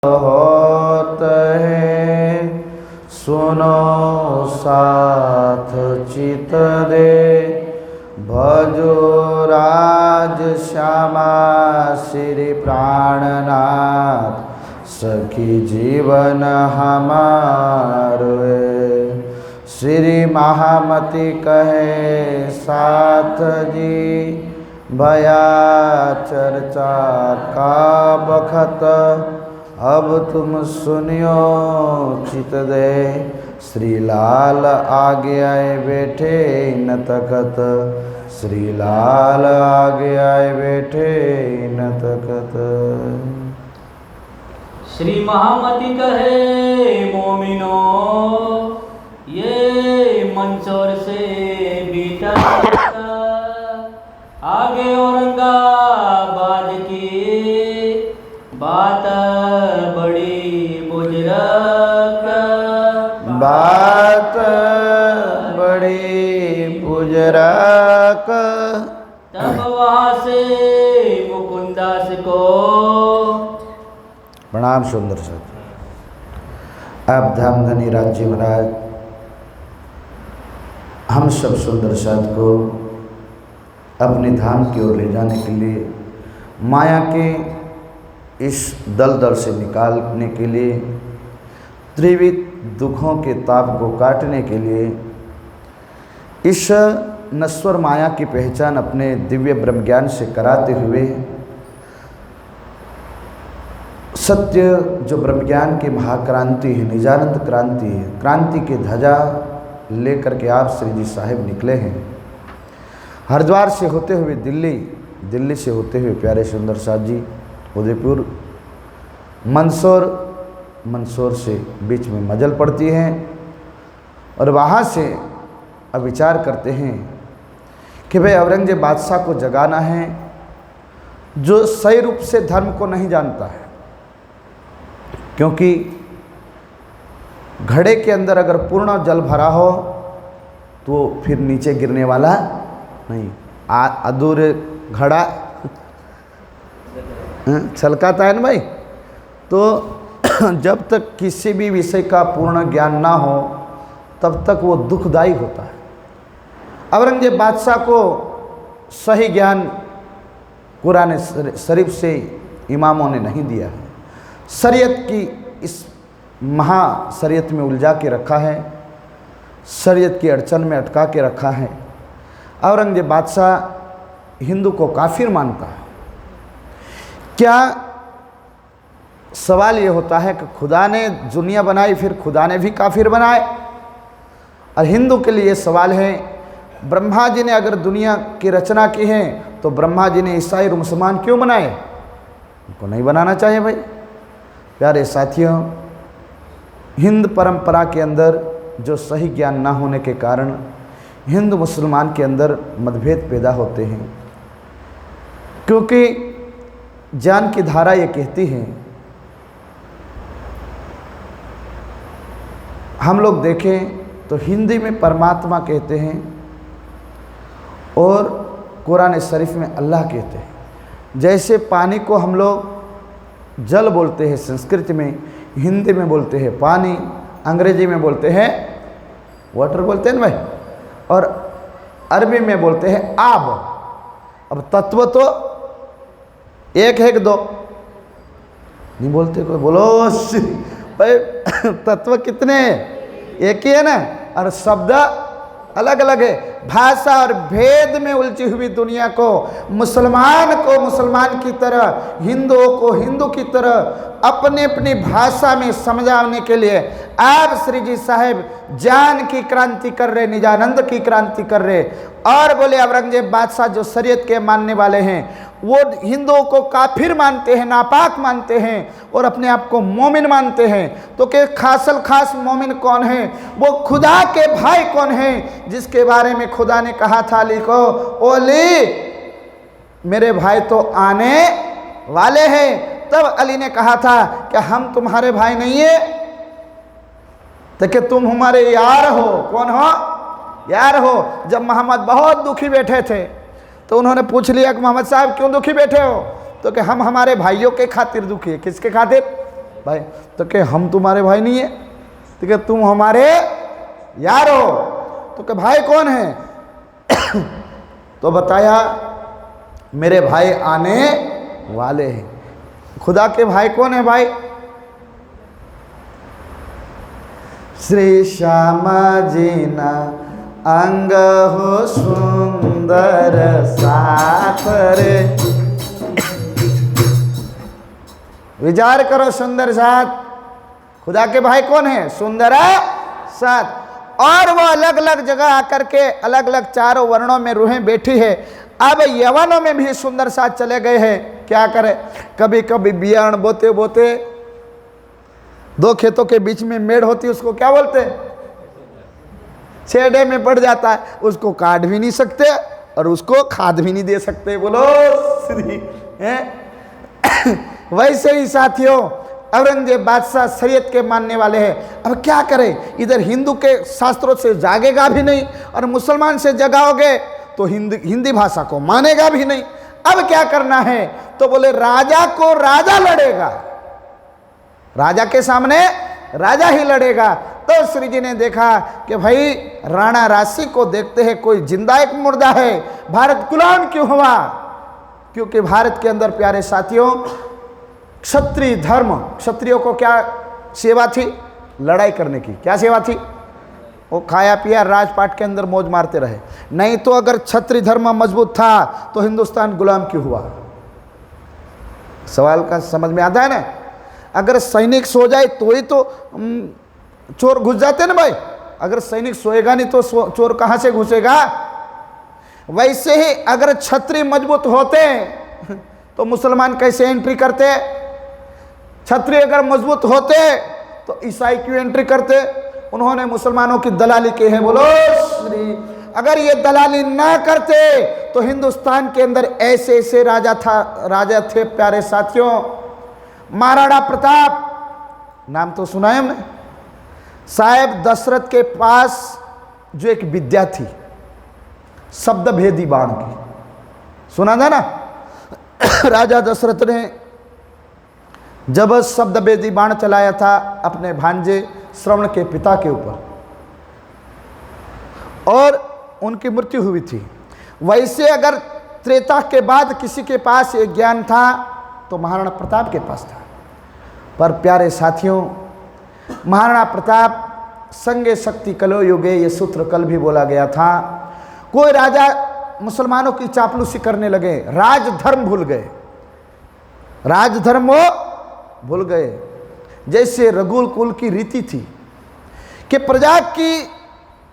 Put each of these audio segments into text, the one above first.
होत है सुनो साथ चित दे, भजो राज श्यामा श्री प्राणनाथ, सखी जीवन हमारे। श्री महामति कहे साथ जी, भया चर्चा का बखत, अब तुम सुनियो चित दे। श्री लाल आगे आए बैठे न तकत, श्री लाल आगे आए बैठे न तकत। श्री महामति कहे मोमिनो, ये मंसूर से बीटा आगे औरंगाबाद की बात बड़ी बुजुर्ग, बात बड़ी बुजुर्ग। तब वहाँ से मुकुंदास को प्रणाम। सुंदर सत अब धामधनी राज्य महाराज, हम सब सुंदर साथ को अपने धाम की ओर ले जाने के लिए, माया के इस दलदल से निकालने के लिए, त्रिविध दुखों के ताप को काटने के लिए, इस नश्वर माया की पहचान अपने दिव्य ब्रह्म ज्ञान से कराते हुए, सत्य जो ब्रह्म ज्ञान की महाक्रांति है, निजानंद क्रांति है, क्रांति की ध्वजा लेकर के आप श्री जी साहिब निकले हैं। हरिद्वार से होते हुए दिल्ली, दिल्ली से होते हुए प्यारे सुंदर साथ जी उदयपुर, मंदसौर, मंदसौर से बीच में मजल पड़ती है, और वहाँ से अब विचार करते हैं कि भाई औरंगजेब बादशाह को जगाना है जो सही रूप से धर्म को नहीं जानता है, क्योंकि घड़े के अंदर अगर पूर्ण जल भरा हो तो फिर नीचे गिरने वाला नहीं। अधूरे घड़ा छलकाता है ना भाई। तो जब तक किसी भी विषय का पूर्ण ज्ञान ना हो तब तक वो दुखदायी होता है। औरंगजेब बादशाह को सही ज्ञान कुरान शरीफ से इमामों ने नहीं दिया है, शरीयत की इस महा शरीयत में उलझा के रखा है, शरीयत की अड़चन में अटका के रखा है। औरंगजेब बादशाह हिंदू को काफिर मानता है। क्या सवाल ये होता है कि खुदा ने दुनिया बनाई, फिर खुदा ने भी काफिर बनाए? और हिंदू के लिए सवाल है, ब्रह्मा जी ने अगर दुनिया की रचना की है तो ब्रह्मा जी ने ईसाई और मुसलमान क्यों बनाए? उनको नहीं बनाना चाहिए भाई। प्यारे साथियों, हिंद परंपरा के अंदर जो सही ज्ञान ना होने के कारण हिंदू मुसलमान के अंदर मतभेद पैदा होते हैं, क्योंकि ज्ञान की धारा ये कहती है, हम लोग देखें तो हिंदी में परमात्मा कहते हैं और कुरान शरीफ में अल्लाह कहते हैं। जैसे पानी को हम लोग जल बोलते हैं संस्कृत में, हिंदी में बोलते हैं पानी, अंग्रेजी में बोलते हैं वाटर बोलते हैं ना भाई, और अरबी में बोलते हैं आब। अब तत्व तो एक है कि दो? नहीं बोलते कोई, बोलो भाई तत्व कितने हैं? एक ही है ना, और शब्द अलग अलग है। भाषा और भेद में उलझी हुई दुनिया को मुसलमान की तरह, हिंदुओं को हिंदू की तरह अपने अपनी भाषा में समझाने के लिए आप श्री जी साहिब ज्ञान की क्रांति कर रहे, निजानंद की क्रांति कर रहे। और बोले औरंगजेब बादशाह जो शरीयत के मानने वाले हैं वो हिंदुओं को काफिर मानते हैं, नापाक मानते हैं और अपने आप को मोमिन मानते हैं। तो के खासल खास मोमिन कौन है? वो खुदा के भाई कौन है, जिसके बारे में खुदा ने कहा था अली को, ओ अली मेरे भाई तो आने वाले हैं। तब अली ने कहा था कि हम तुम्हारे भाई नहीं है, तो कि तुम हमारे यार हो। कौन हो? यार हो। जब मोहम्मद बहुत दुखी बैठे थे तो उन्होंने पूछ लिया कि मोहम्मद साहब क्यों दुखी बैठे हो? तो कि हम हमारे भाइयों के खातिर दुखी है। किसके खातिर? भाई, तो क्या हम तुम्हारे भाई नहीं है? तो क्या तुम हमारे यार हो? तो क्या भाई कौन है? तो बताया मेरे भाई आने वाले हैं। खुदा के भाई कौन है भाई? श्री श्यामा जीना अंग हो सुंदर साथ रे। विचार करो, सुंदर साथ। खुदा के भाई कौन है? सुंदर साथ। और वो अलग अलग जगह आकर के अलग अलग चारों वर्णों में रूहें बैठी है। अब यवनों में भी सुंदर साथ चले गए हैं। क्या करें, कभी कभी बियाण बोते बोते दो खेतों के बीच में मेड़ होती है, उसको क्या बोलते हैं? छेड़े में पड़ जाता है, उसको काट भी नहीं सकते और उसको खाद भी नहीं दे सकते। बोलो श्री हैं। वैसे ही साथियों, औरंगजेब बादशाह शरीयत के मानने वाले हैं। अब क्या करें, इधर हिंदू के शास्त्रों से जागेगा भी नहीं और मुसलमान से जगाओगे तो हिंदी भाषा को मानेगा भी नहीं। अब क्या करना है? तो बोले राजा को राजा लड़ेगा, राजा के सामने राजा ही लड़ेगा। तो श्री जी ने देखा कि भाई राणा राशि को देखते हैं, कोई जिंदा एक मुर्दा है, भारत गुलाम क्यों हुआ? क्योंकि भारत के अंदर प्यारे साथियों क्षत्रिय धर्म, क्षत्रियों को क्या सेवा थी? लड़ाई करने की। क्या सेवा थी? वो खाया पिया राजपाट के अंदर मौज मारते रहे। नहीं तो अगर क्षत्रिय धर्म मजबूत था तो हिंदुस्तान गुलाम क्यों हुआ? सवाल का समझ में आता है ना? अगर सैनिक सो जाए तो ही तो चोर घुस जाते ना भाई। अगर सैनिक सोएगा नहीं तो चोर कहाँ से घुसेगा? वैसे ही अगर क्षत्रिय मजबूत होते तो मुसलमान कैसे एंट्री करते? क्षत्रिय अगर मजबूत होते तो ईसाई क्यों एंट्री करते? उन्होंने मुसलमानों की दलाली की है। बोलो श्री। अगर ये दलाली ना करते तो हिंदुस्तान के अंदर ऐसे ऐसे राजा थे प्यारे साथियों। महाराणा प्रताप नाम तो सुना है हमने। साहेब दशरथ के पास जो एक विद्या थी शब्द भेदी बाण की, सुना था ना? राजा दशरथ ने जब शब्द भेदी बाण चलाया था अपने भांजे श्रवण के पिता के ऊपर और उनकी मृत्यु हुई थी। वैसे अगर त्रेता के बाद किसी के पास ये ज्ञान था तो महाराणा प्रताप के पास था। पर प्यारे साथियों, महाराणा प्रताप संगे शक्ति कलो युगे, ये सूत्र कल भी बोला गया था। कोई राजा मुसलमानों की चापलूसी करने लगे, राजधर्म भूल गए, राजधर्म वो भूल गए। जैसे रघुकुल कुल की रीति थी कि प्रजा की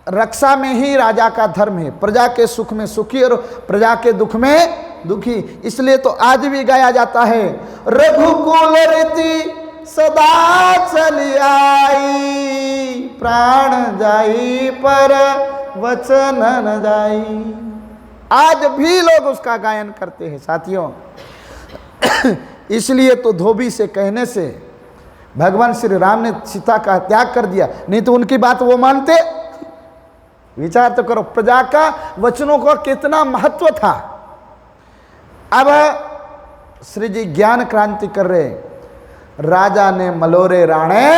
रक्षा में ही राजा का धर्म है, प्रजा के सुख में सुखी और प्रजा के दुख में दुखी। इसलिए तो आज भी गाया जाता है, रघुकुल रीति सदा चली आई, प्राण जाई पर वचन न जाई। आज भी लोग उसका गायन करते हैं साथियों। इसलिए तो धोबी से कहने से भगवान श्री राम ने सीता का त्याग कर दिया, नहीं तो उनकी बात वो मानते? विचार तो करो, प्रजा का वचनों का कितना महत्व था। अब श्री जी ज्ञान क्रांति कर रहे। राजा ने मलोरे राणे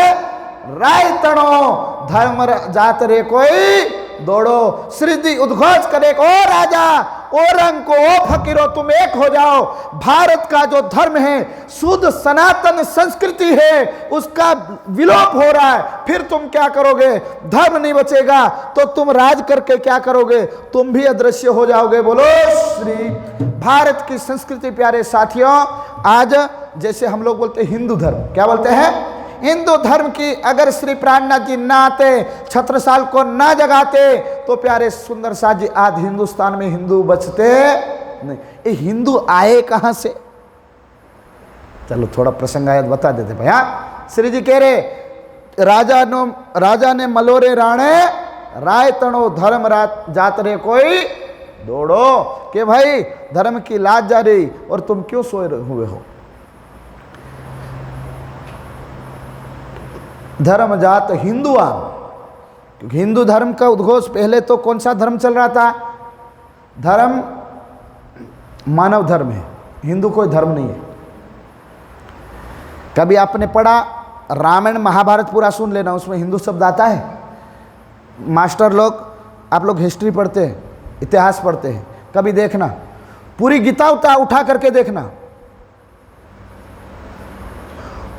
राय तणो, धर्म जात रे कोई दौड़ो। श्री जी उद्घोष करे, ओ राजा, ओ रंग को, ओ फकीरो, तुम एक हो जाओ। भारत का जो धर्म है, शुद्ध सनातन संस्कृति है, उसका विलोप हो रहा है। फिर तुम क्या करोगे? धर्म नहीं बचेगा तो तुम राज करके क्या करोगे? तुम भी अदृश्य हो जाओगे। बोलो श्री। भारत की संस्कृति प्यारे साथियों, आज जैसे हम लोग बोलते हैं हिंदू धर्म, क्या बोलते हैं? हिंदू धर्म की अगर श्री प्राणनाथ जी ना आते, छत्रसाल को ना जगाते तो प्यारे सुंदर साथ जी आज हिंदुस्तान में हिंदू बचते नहीं। ये हिंदू आए कहां से? चलो थोड़ा प्रसंगायत बता देते भाई। हाँ, श्री जी कह रहे, राजा ने मलोरे राणे राय तणो, धर्म जात रे कोई दौड़ो। कि भाई धर्म की लाज जा रही और तुम क्यों सोए हुए हो? धर्म जात हिंदुआ, क्योंकि हिंदू धर्म का उद्घोष पहले तो कौन सा धर्म चल रहा था? धर्म मानव धर्म है, हिंदू कोई धर्म नहीं है। कभी आपने पढ़ा रामायण महाभारत पूरा सुन लेना, उसमें हिंदू शब्द आता है। मास्टर लोग, आप लोग हिस्ट्री पढ़ते हैं, इतिहास पढ़ते हैं, कभी देखना, पूरी गीता उठा करके देखना,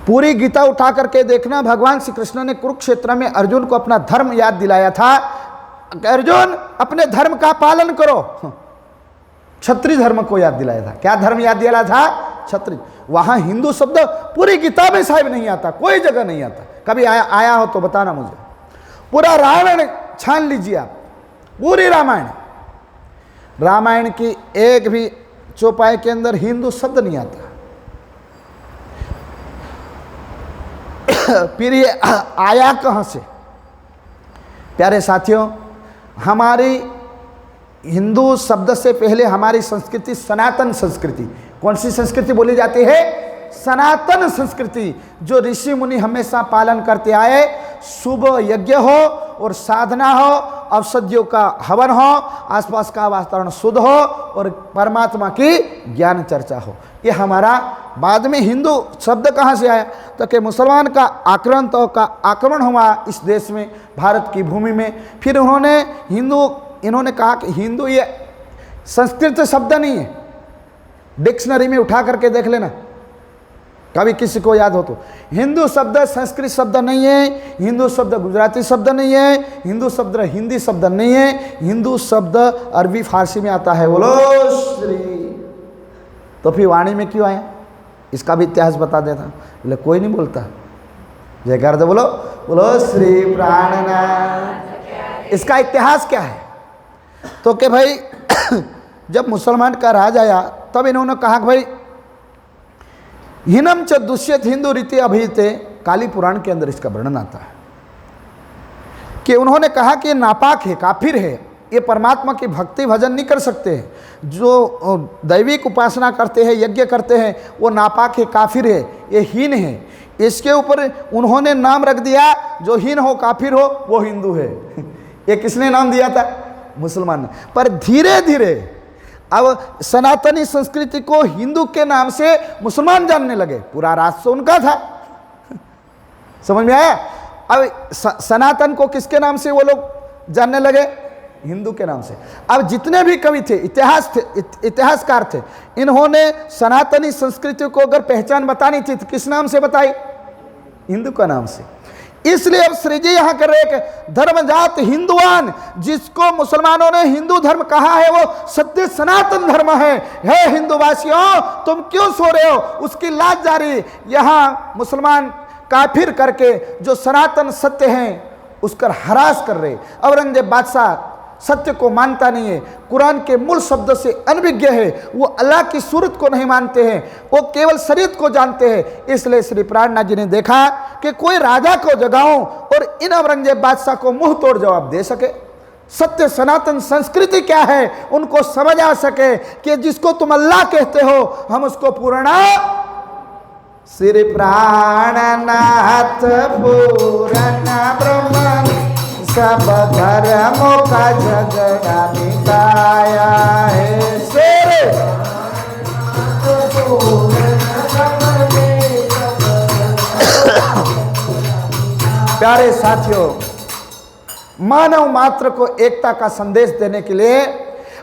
पूरी गीता उठा करके देखना। भगवान श्री कृष्ण ने कुरुक्षेत्र में अर्जुन को अपना धर्म याद दिलाया था। अर्जुन अपने धर्म का पालन करो, क्षत्रिय धर्म को याद दिलाया था। क्या धर्म याद दिलाया था? क्षत्रिय। वहां हिंदू शब्द पूरी गीता में साहिब नहीं आता, कोई जगह नहीं आता। कभी आया हो तो बताना मुझे। पूरा रामायण छान लीजिए आप, पूरी रामायण, रामायण की एक भी चौपाई के अंदर हिंदू शब्द नहीं आता। फिर ये आया कहां से? प्यारे साथियों, हमारी हिंदू शब्द से पहले हमारी संस्कृति सनातन संस्कृति, कौन सी संस्कृति बोली जाती है? सनातन संस्कृति, जो ऋषि मुनि हमेशा पालन करते आए। शुभ यज्ञ हो और साधना हो, औषधियों का हवन हो, आसपास का वातावरण शुद्ध हो और परमात्मा की ज्ञान चर्चा हो। ये हमारा, बाद में हिंदू शब्द कहाँ से आया? तो कि मुसलमान का आक्रांतों का आक्रमण हुआ इस देश में, भारत की भूमि में। फिर इन्होंने कहा कि हिंदू ये संस्कृत शब्द नहीं है। डिक्शनरी में उठा करके देख लेना, कभी किसी को याद हो तो। हिंदू शब्द संस्कृत शब्द नहीं है, हिंदू शब्द गुजराती शब्द नहीं है, हिंदू शब्द हिंदी शब्द नहीं है, हिंदू शब्द अरबी फारसी में आता है। बोलो श्री। तो फिर वाणी में क्यों आया? इसका भी इतिहास बता देता। बोले कोई नहीं बोलता, जयकार दो, बोलो बोलो श्री प्राणनाथ। इसका इतिहास क्या है? तो कि भाई जब मुसलमान का राज आया तब इन्होंने कहा कि भाई हिनम च दुष्यत हिंदू रीति अभिहिते, काली पुराण के अंदर इसका वर्णन आता है कि उन्होंने कहा कि ये नापाक है, काफिर है, ये परमात्मा की भक्ति भजन नहीं कर सकते हैं। जो दैविक उपासना करते हैं, यज्ञ करते हैं, वो नापाक है, काफिर है, ये हीन है। इसके ऊपर उन्होंने नाम रख दिया, जो हीन हो, काफिर हो, वो हिंदू है। ये किसने नाम दिया था? मुसलमान ने। पर धीरे धीरे अब सनातनी संस्कृति को हिंदू के नाम से मुसलमान जानने लगे। पूरा राष्ट्र उनका था, समझ में आया? अब सनातन को किसके नाम से वो लोग जानने लगे? हिंदू के नाम से। अब जितने भी कवि थे, इतिहासकार थे, इन्होंने सनातनी संस्कृति को अगर पहचान बतानी थी तो किस नाम से बताई? हिंदू का नाम से। इसलिए अब श्री जी यहां कर रहे कि धर्मजात हिंदुआन, जिसको मुसलमानों ने हिंदू धर्म कहा है, वो सत्य सनातन धर्म है। हे हिंदुवासियों, तुम क्यों सो रहे हो? उसकी लाज जारी। यहां मुसलमान काफिर करके जो सनातन सत्य हैं उसका हरास कर रहे। औरंगजेब बादशाह सत्य को मानता नहीं है, कुरान के मूल शब्द से अनभिज्ञ है, वो अल्लाह की सूरत को नहीं मानते हैं, वो केवल शरीयत को जानते हैं। इसलिए श्री प्राणनाथ जी ने देखा कि कोई राजा को जगाऊं और इन औरंगजेब बादशाह को मुंह तोड़ जवाब दे सके। सत्य सनातन संस्कृति क्या है उनको समझ आ सके कि जिसको तुम अल्लाह कहते हो, हम उसको पूर्ण श्री प्राणनाथ पूर्ण ब्रह्म सब धर्मों का झगड़ा मिटाया है। शेर प्यारे साथियों, मानव मात्र को एकता का संदेश देने के लिए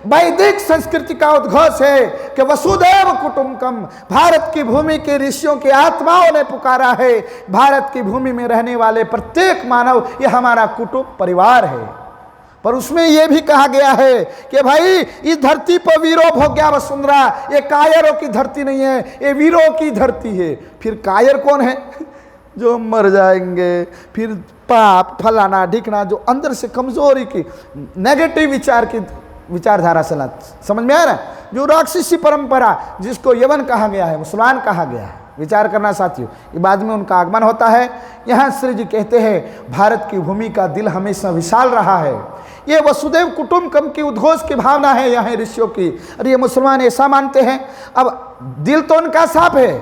वैदिक संस्कृति का उद्घोष है कि वसुधैव कुटुंबकम। भारत की भूमि के ऋषियों की आत्माओं ने पुकारा है, भारत की भूमि में रहने वाले प्रत्येक मानव ये हमारा कुटुंब परिवार है। पर उसमें यह भी कहा गया है कि भाई इस धरती पर वीरों भोग्या वसुंधरा, ये कायरों की धरती नहीं है, ये वीरों की धरती है। फिर कायर कौन है? जो मर जाएंगे, फिर पाप फलाना ढिकना, जो अंदर से कमजोरी की नेगेटिव विचारधारा से समझ में आ रहा है, जो राक्षसी परंपरा जिसको यवन कहा गया है, मुसलमान कहा गया है। विचार करना साथियों, ये बाद में उनका आगमन होता है। यहाँ श्री जी कहते हैं भारत की भूमि का दिल हमेशा विशाल रहा है। ये वसुदेव कुटुंबकम की उद्घोष की भावना है यहाँ ऋषियों की, और ये मुसलमान ऐसा मानते हैं। अब दिल तो उनका साफ है,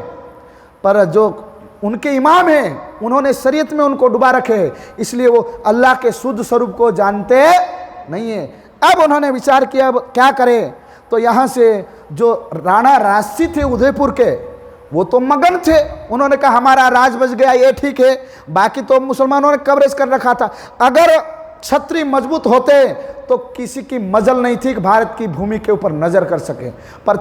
पर जो उनके इमाम हैं उन्होंने शरीयत में उनको डुबा रखे हैं, इसलिए वो अल्लाह के शुद्ध स्वरूप को जानते नहीं है। अब उन्होंने विचार किया अब क्या करें, तो यहाँ से जो राणा राजसी थे उदयपुर के, वो तो मगन थे, उन्होंने कहा हमारा राज बच गया, ये ठीक है। बाकी तो मुसलमानों ने कवरेज कर रखा था। अगर क्षत्रिय मजबूत होते तो किसी की मजल नहीं थी कि भारत की भूमि के ऊपर नजर कर सके। पर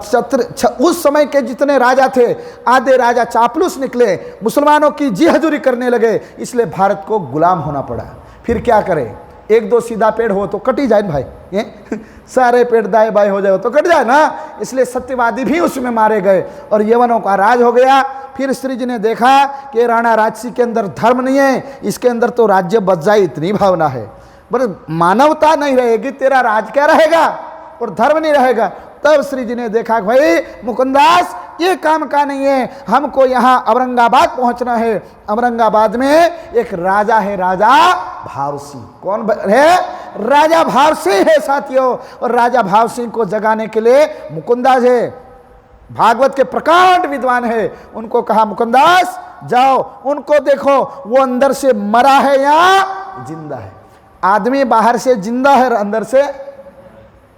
उस समय के जितने राजा थे, आधे राजा चापलूस निकले, मुसलमानों की जी हजूरी करने लगे, इसलिए भारत को गुलाम होना पड़ा। फिर क्या करें, एक दो सीधा पेड़ हो तो कट ही जाए भाई, ये सारे पेड़ दाएं बाएं हो जाए तो कट जाए ना। इसलिए सत्यवादी भी उसमें मारे गए और यवनों का राज हो गया। फिर श्री जी ने देखा कि राणा राजसी के अंदर धर्म नहीं है, इसके अंदर तो राज्य बच जाए इतनी भावना है, बस मानवता नहीं रहेगी, तेरा राज क्या रहेगा और धर्म नहीं रहेगा। तब श्री जी ने देखा कि भाई मुकुंदास ये काम का नहीं है, हमको यहाँ औरंगाबाद पहुँचना है। औरंगाबाद में एक राजा है, राजा भाव सिंह। कौन है? राजा भाव सिंह है साथियों। और राजा भाव सिंह को जगाने के लिए मुकुंदास है, भागवत के प्रकांड विद्वान है, उनको कहा मुकुंदास जाओ उनको देखो वो अंदर से मरा है या जिंदा है। आदमी बाहर से जिंदा है, अंदर से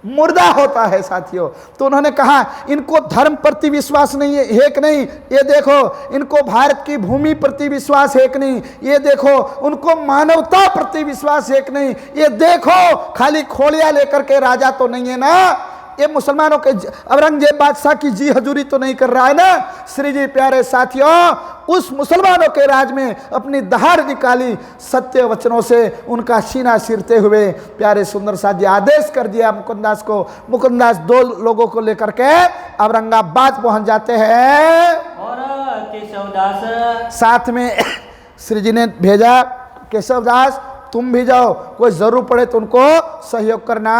मुर्दा होता है साथियों। तो उन्होंने कहा इनको धर्म प्रति विश्वास नहीं है कि नहीं, ये देखो इनको भारत की भूमि प्रति विश्वास है कि नहीं, ये देखो उनको मानवता प्रति विश्वास है कि नहीं, ये देखो खाली खोलिया लेकर के राजा तो नहीं है ना, ये मुसलमानों के औरंगजेब बादशाह की जी हजूरी तो नहीं कर रहा है ना। श्री जी प्यारे साथियों, उस मुसलमानों के राज में अपनी दहाड़ निकाली, सत्य वचनों से उनका सीना सिरते हुए प्यारे सुंदर साथ जी आदेश कर दिया मुकुंदास को। मुकुंदास दो लोगों को लेकर के औरंगाबाद पहुंच जाते हैं और केशवदास साथ में श्री जी ने भेजा, केशवदास तुम भी जाओ, कोई जरूर पड़े तो उनको सहयोग करना।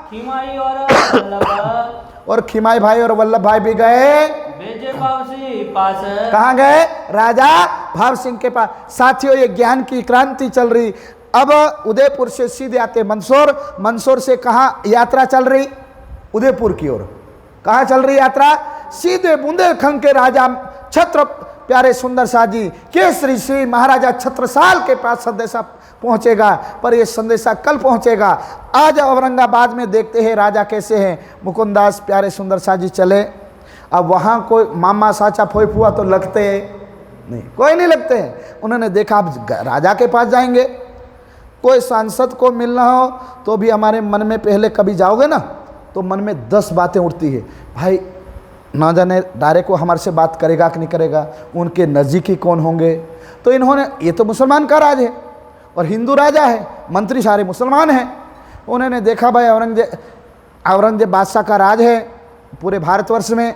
खिमाई और वल्लभ और खिमाई भाई और वल्लभ भाई भी गए, भेजे भाव सिंह पास। कहाँ गए? राजा भाव सिंह के पास। साथियों ये ज्ञान की क्रांति चल रही। अब उदयपुर से सीधे आते मंदसौर, मंदसौर से कहाँ यात्रा चल रही? उदयपुर की ओर। कहाँ चल रही यात्रा? सीधे बुंदेलखंड के राजा छत्र प्यारे सुंदर शाह जी केसरी श्री महाराजा छत्रसाल के पास संदेशा पहुंचेगा, पर यह संदेशा कल पहुंचेगा। आज औरंगाबाद में देखते हैं राजा कैसे हैं। मुकुंदास प्यारे सुंदर शाह जी चले। अब वहाँ कोई मामा साचा फोई फुआ तो लगते नहीं, कोई नहीं लगते हैं। उन्होंने देखा अब राजा के पास जाएंगे, कोई सांसद को मिलना हो तो भी हमारे मन में पहले कभी जाओगे ना तो मन में 10 बातें उठती है। भाई ना जाने डायरेक्ट को हमारे से बात करेगा कि नहीं करेगा, उनके नज़दीकी कौन होंगे। तो इन्होंने, ये तो मुसलमान का राज है और हिंदू राजा है, मंत्री सारे मुसलमान हैं। उन्होंने देखा भाई औरंगजेब बादशाह का राज है पूरे भारतवर्ष में।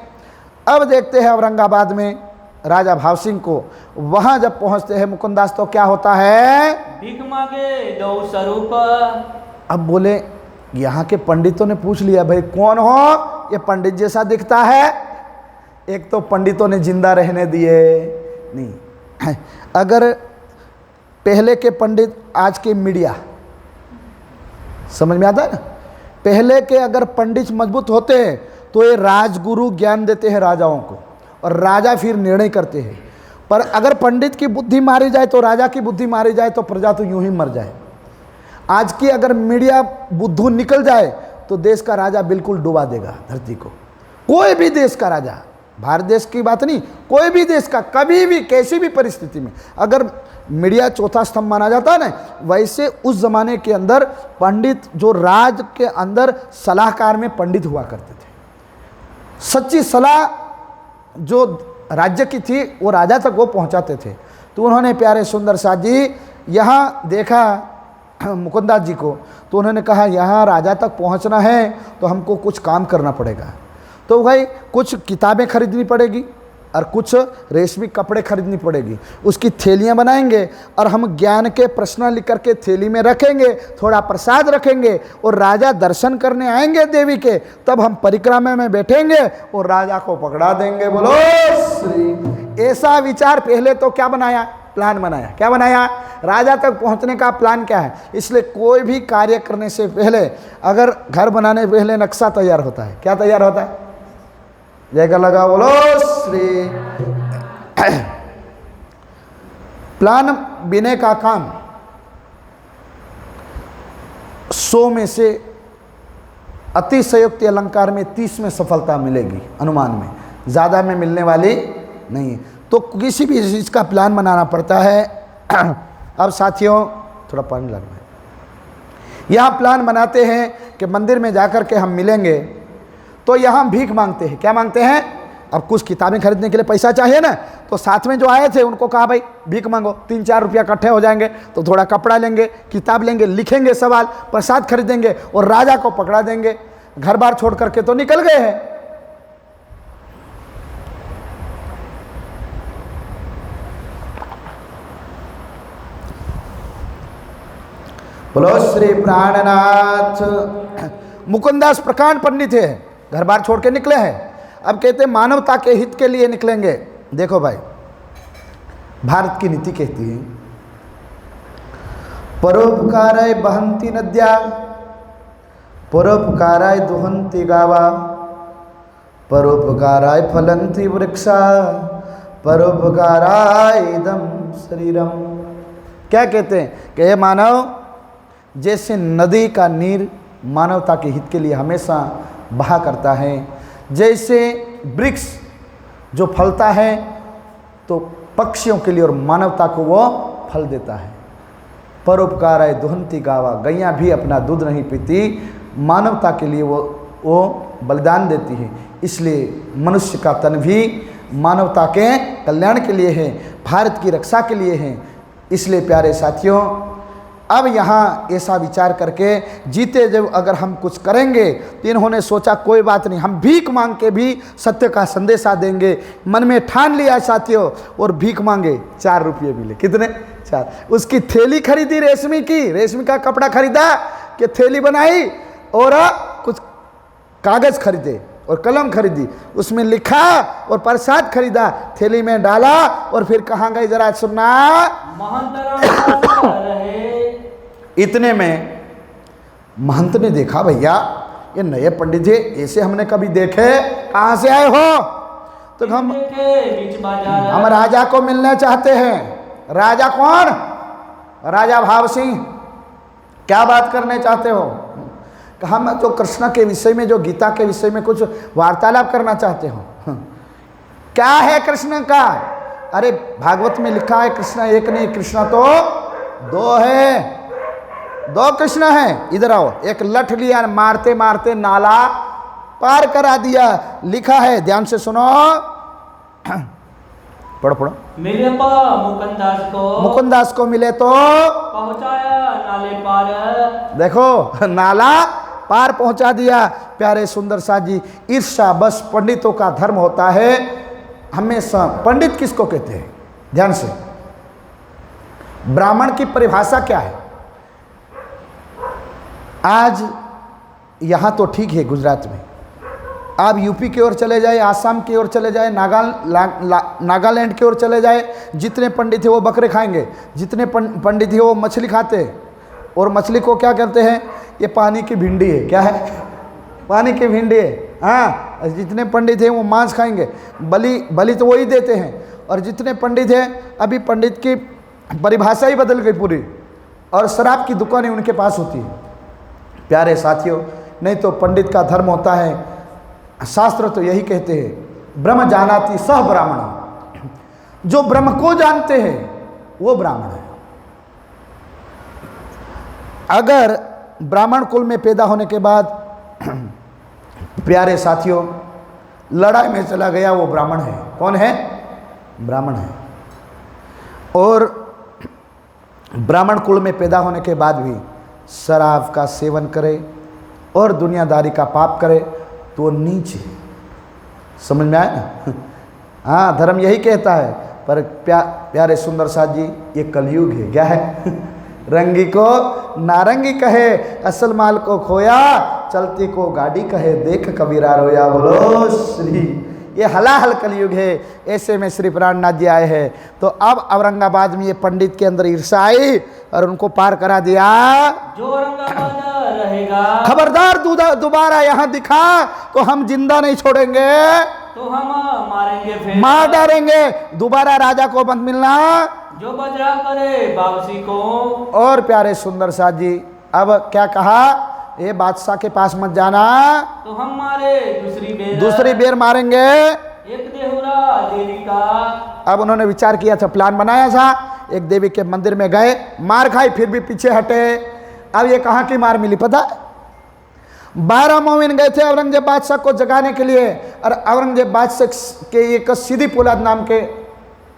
अब देखते हैं औरंगाबाद में राजा भाव सिंह को। वहाँ जब पहुँचते हैं मुकुंदास तो क्या होता है? भीख मांगे दो स्वरूप। अब बोले यहाँ के पंडितों ने पूछ लिया भाई कौन हो? ये पंडित जैसा दिखता है। एक तो पंडितों ने जिंदा रहने दिए नहीं। अगर पहले के पंडित, आज के मीडिया, समझ में आता है ना? पहले के अगर पंडित मजबूत होते हैं तो ये राजगुरु ज्ञान देते हैं राजाओं को और राजा फिर निर्णय करते हैं। पर अगर पंडित की बुद्धि मारी जाए तो राजा की बुद्धि मारी जाए तो प्रजा तो यूं ही मर जाए। आज की अगर मीडिया बुद्धू निकल जाए तो देश का राजा बिल्कुल डुबा देगा धरती को। कोई भी देश का राजा, भारत देश की बात नहीं, कोई भी देश का कभी भी कैसी भी परिस्थिति में अगर मीडिया चौथा स्तंभ माना जाता है ना, वैसे उस जमाने के अंदर पंडित जो राज के अंदर सलाहकार में पंडित हुआ करते थे। सच्ची सलाह जो राज्य की थी वो राजा तक वो पहुंचाते थे। तो उन्होंने प्यारे सुंदर शाह जी यहाँ देखा मुकुंदास जी को, तो उन्होंने कहा यहाँ राजा तक पहुँचना है तो हमको कुछ काम करना पड़ेगा। तो भाई कुछ किताबें खरीदनी पड़ेगी और कुछ रेशमी कपड़े खरीदनी पड़ेगी, उसकी थैलियाँ बनाएंगे और हम ज्ञान के प्रश्न लिख करके थैली में रखेंगे, थोड़ा प्रसाद रखेंगे और राजा दर्शन करने आएंगे देवी के, तब हम परिक्रमा में बैठेंगे और राजा को पकड़ा देंगे। बोलो श्री। ऐसा विचार पहले तो क्या बनाया? प्लान बनाया। क्या बनाया? राजा तक पहुंचने का प्लान क्या है? इसलिए कोई भी कार्य करने से पहले, अगर घर बनाने से पहले नक्शा तैयार होता है। क्या तैयार होता है? जयकार लगा बोलो श्री। प्लान बिने का काम 100 में से अतिशयोक्ति अलंकार में 30 में सफलता मिलेगी, अनुमान में, ज़्यादा में मिलने वाली नहीं है। तो किसी भी चीज़ का प्लान बनाना पड़ता है। अब साथियों थोड़ा पानी लगना है। यहाँ प्लान बनाते हैं कि मंदिर में जाकर के हम मिलेंगे, तो यहाँ भीख मांगते हैं। क्या मांगते हैं? अब कुछ किताबें खरीदने के लिए पैसा चाहिए ना, तो साथ में जो आए थे उनको कहा भाई भीख मांगो, 3-4 रुपया इकट्ठे हो जाएंगे तो थोड़ा कपड़ा लेंगे, किताब लेंगे, लिखेंगे सवाल, प्रसाद खरीदेंगे और राजा को पकड़ा देंगे। घर बार छोड़ करके तो निकल गए हैं। बोलो श्री प्राणनाथ। मुकुंदास प्रकांड पंडित है, घर बार छोड़ के निकले हैं। अब कहते हैं मानवता के हित के लिए निकलेंगे। देखो भाई, भारत की नीति कहती है परोपकाराय बहंती नद्या, परोपकाराय दुहंती गावा, परोपकाराय फलंती वृक्षा, परोपकाराय इदं शरीरम। क्या कहते हैं कि हे मानव, जैसे नदी का नीर मानवता के हित के लिए हमेशा बहा करता है, जैसे वृक्ष जो फलता है तो पक्षियों के लिए और मानवता को वो फल देता है। परोपकाराय दुहंती गावा, गैयाँ भी अपना दूध नहीं पीती, मानवता के लिए वो बलिदान देती है। इसलिए मनुष्य का तन भी मानवता के कल्याण के लिए है, भारत की रक्षा के लिए है। इसलिए प्यारे साथियों, अब यहाँ ऐसा विचार करके जीते जब अगर हम कुछ करेंगे तो इन्होंने सोचा कोई बात नहीं, हम भीख मांग के भी सत्य का संदेशा देंगे। मन में ठान लिया साथियों, और भीख मांगे। 4 रुपये मिले। कितने? 4। उसकी थैली खरीदी रेशमी की, रेशमी का कपड़ा खरीदा कि थैली बनाई, और कुछ कागज खरीदे और कलम खरीदी, उसमें लिखा और प्रसाद खरीदा, थैली में डाला और फिर कहाँ गए जरा सुनना। इतने में महंत ने देखा, भैया ये नए पंडित है, ऐसे हमने कभी देखे, कहाँ से आए हो? तो हम राजा को मिलना चाहते हैं। राजा कौन? राजा भाव सिंह। क्या बात करने चाहते हो? कहा मैं तो कृष्ण के विषय में, जो गीता के विषय में कुछ वार्तालाप करना चाहते हो। क्या है कृष्ण का? अरे भागवत में लिखा है कृष्ण एक नहीं, कृष्ण तो 2 है, 2 कृष्ण हैं। इधर आओ। एक लठ लिया, मारते मारते नाला पार करा दिया। लिखा है, ध्यान से सुनो, पढ़ो पढ़ो। मिले मुकुंदास को, मुकुंदास को मिले तो पहुंचाया नाले पार। देखो, नाला पार पहुंचा दिया। प्यारे सुंदर साथ जी, ईर्ष्या बस पंडितों का धर्म होता है हमेशा। पंडित किसको कहते हैं? ध्यान से, ब्राह्मण की परिभाषा क्या है? आज यहाँ तो ठीक है गुजरात में, आप यूपी की ओर चले जाए, आसाम की ओर चले जाए, नागालैंड की ओर चले जाए, जितने पंडित हैं वो बकरे खाएंगे, जितने पंडित हैं वो मछली खाते हैं। और मछली को क्या कहते हैं? ये पानी की भिंडी है। क्या है? पानी की भिंडी है। हाँ, जितने पंडित हैं वो मांस खाएंगे, बलि तो वही देते हैं। और जितने पंडित हैं, अभी पंडित की परिभाषा ही बदल गई पूरी, और शराब की दुकानें उनके पास होती है। प्यारे साथियों, नहीं तो पंडित का धर्म होता है, शास्त्र तो यही कहते हैं, ब्रह्म जानाति सह ब्राह्मण। जो ब्रह्म को जानते हैं वो ब्राह्मण है। अगर ब्राह्मण कुल में पैदा होने के बाद प्यारे साथियों लड़ाई में चला गया, वो ब्राह्मण है। कौन है? ब्राह्मण है। और ब्राह्मण कुल में पैदा होने के बाद भी शराब का सेवन करे और दुनियादारी का पाप करे तो नीच है। समझ में आया ना? हाँ, धर्म यही कहता है। पर प्यारे सुंदर साथ जी, ये कलयुग है। क्या है? रंगी को नारंगी कहे, असल माल को खोया, चलती को गाड़ी कहे, देख कबीरा रोया। बोलो श्री। ये हलाहल कलयुग है। ऐसे में श्री प्राणनाथ जी आए हैं। तो अब औरंगाबाद में ये पंडित के अंदर ईर्ष्या आई और उनको पार करा दिया। जो औरंगाबाद रहेगा, खबरदार दोबारा यहाँ दिखा तो हम जिंदा नहीं छोड़ेंगे, तो हम मारेंगे, फिर मार डालेंगे। दोबारा राजा को मत मिलना, जो बजरा करे बाबसी को। और प्यारे सुंदर साथ जी, अब क्या कहा? ये बादशाह के पास मत जाना, तो हम मारे दूसरी बेर मारेंगे। एक देहुरा देवी का। अब उन्होंने विचार किया था, प्लान बनाया था, एक देवी के मंदिर में गए, मार खाई, फिर भी पीछे हटे। अब ये कहाँ की मार मिली पता? 12 मोमिन गए थे औरंगजेब बादशाह को जगाने के लिए, और औरंगजेब बादशाह के एक सीधी पोलाद नाम के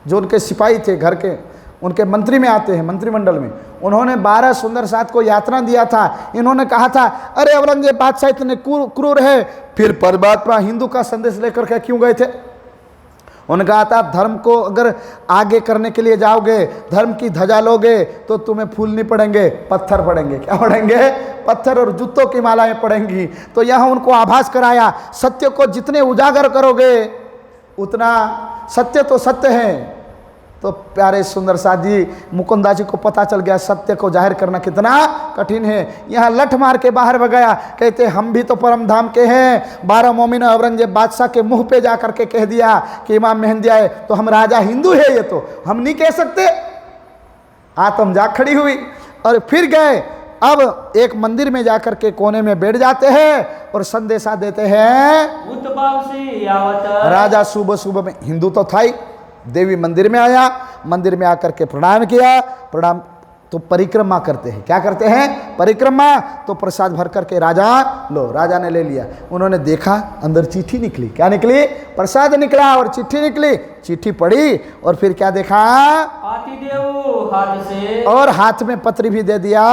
जो उनके सिपाही थे घर के, उनके मंत्री में आते हैं, मंत्रिमंडल में, उन्होंने 12 सुंदर साथ को यात्रा दिया था। इन्होंने कहा था, अरे औरंगजेब बादशाह इतने क्रूर है, फिर परमात्मा हिंदू का संदेश लेकर के क्यों गए थे? उन्होंने कहा था, धर्म को अगर आगे करने के लिए जाओगे, धर्म की ध्वजा लोगे, तो तुम्हें फूल नहीं पड़ेंगे, पत्थर पड़ेंगे। क्या पड़ेंगे? पत्थर और जूतों की मालाएं पड़ेंगी। तो यहाँ उनको आभास कराया, सत्य को जितने उजागर करोगे उतना, सत्य तो सत्य है। तो प्यारे सुंदर साथ जी मुकुंदा जी को पता चल गया सत्य को जाहिर करना कितना कठिन है। यहाँ लठ मार के बाहर भगाया, कहते हम भी तो परम धाम के हैं। 12 मोमिन औरंगजेब बादशाह के मुंह पे जा करके कह दिया कि इमाम मेहंदी आए तो हम राजा हिंदू है, ये तो हम नहीं कह सकते। आत्म जाग खड़ी हुई और फिर गए। अब एक मंदिर में जाकर के कोने में बैठ जाते हैं और संदेशा देते हैं, राजा सुबह सुबह में, हिंदू तो था ही, देवी मंदिर में आया, मंदिर में आकर के प्रणाम किया। प्रणाम तो परिक्रमा करते हैं, क्या करते हैं? परिक्रमा। तो प्रसाद भर करके राजा लो, राजा ने ले लिया। उन्होंने देखा अंदर चिट्ठी निकली। क्या निकली? प्रसाद निकला और चिट्ठी निकली। चिट्ठी पढ़ी और फिर क्या देखा? आती देव हाथ से, और हाथ में पत्र भी दे दिया।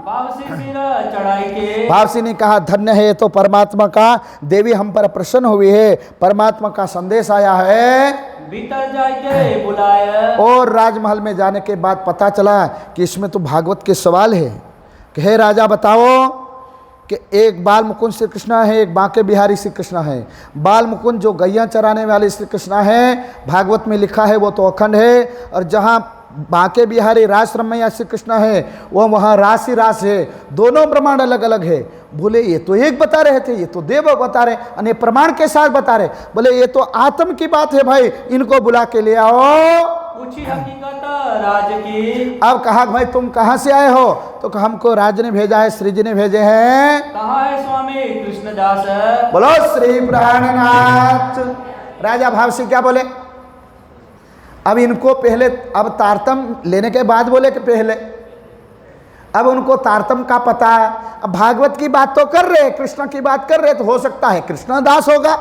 वापसी सिर चढ़ाई के, वापसी ने कहा, धन्य है ये तो परमात्मा का, देवी हम पर प्रसन्न हुई है, परमात्मा का संदेश आया है। भीतर जाके बुलाया। और राजमहल में जाने के बाद पता चला कि इसमें तो भागवत के सवाल है कि हे राजा बताओ कि एक बाल मुकुंद श्री कृष्ण है, एक बांके बिहारी श्री कृष्ण है। बाल मुकुंद जो गैया चराने वाले श्री कृष्ण है, भागवत में लिखा है वो तो अखंड है, और जहाँ बांके बिहारी रास रमैया श्री कृष्ण है वो वहाँ रास ही रास है। दोनों प्रमाण अलग अलग है। बोले ये तो एक बता रहे थे, ये तो देव बता रहे, अन्य प्रमाण के साथ बता रहे। बोले ये तो आत्म की बात है भाई, इनको बुला के ले आओ। पूछी हकीकत राज की। अब कहा भाई तुम कहाँ से आए हो? तो हमको राज ने भेजा है, श्री जी ने भेजे हैं। कहाँ है स्वामी कृष्णदास? बोलो श्री प्राणनाथ। राजा भाव सिंह क्या बोले? अब इनको पहले, अब तारतम लेने के बाद बोले कि पहले, अब उनको तारतम का पता। अब भागवत की बात तो कर रहे, कृष्ण की बात कर रहे, तो हो सकता है कृष्णदास होगा,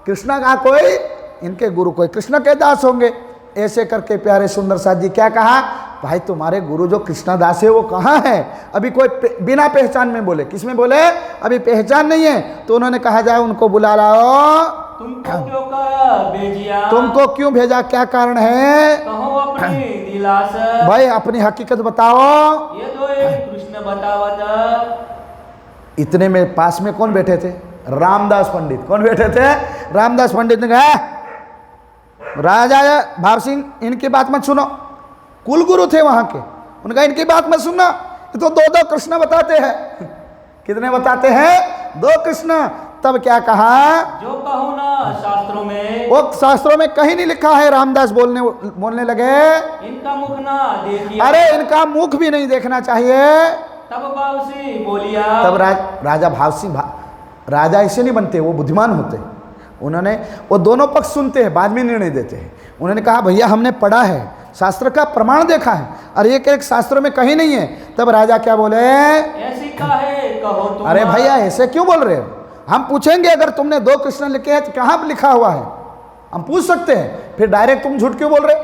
कृष्ण का कोई, इनके गुरु कोई कृष्ण के दास होंगे। ऐसे करके प्यारे सुंदर साथ जी क्या कहा, भाई तुम्हारे गुरु जो कृष्णदास है वो कहाँ है? अभी कोई बिना पहचान में बोले, किसमें बोले? अभी पहचान नहीं है। तो उन्होंने कहा जाए उनको बुला लाओ। तुमको क्यों कर भेजिया? तुमको क्यों भेजा, क्या कारण है? कहो अपनी दिलास। भाई अपनी हकीकत बताओ। ये तो एक कृष्ण बतावत। इतने में पास में कौन बैठे थे? रामदास पंडित। कौन बैठे थे? रामदास पंडित ने कहा, राजा भाव सिंह इनकी बात मत सुनो। कुल गुरु थे वहां के, उनका इनकी बात मत सुनना, ये तो 2 कृष्ण बताते हैं। कितने बताते हैं? 2 कृष्ण। तब क्या कहा? जो कहो ना शास्त्रों में, वो शास्त्रों में कहीं नहीं लिखा है। रामदास बोलने लगे, इनका मुख ना देखिए। अरे इनका मुख भी नहीं देखना चाहिए। तब बाबूसी बोलिया। तब राजा भाव सिंह, राजा ऐसे नहीं बनते, वो बुद्धिमान होते। उन्होंने, वो दोनों पक्ष सुनते हैं, बाद में निर्णय देते हैं। उन्होंने कहा भैया हमने पढ़ा है, शास्त्र का प्रमाण देखा है, और एक शास्त्रों में कहीं नहीं है। तब राजा क्या बोले? ऐसी काहे कहो तुम? अरे भैया ऐसे क्यों बोल रहे हो? हम पूछेंगे अगर तुमने 2 कृष्ण लिखे हैं तो कहाँ लिखा हुआ है, हम पूछ सकते हैं। फिर डायरेक्ट तुम झूठ क्यों बोल रहे?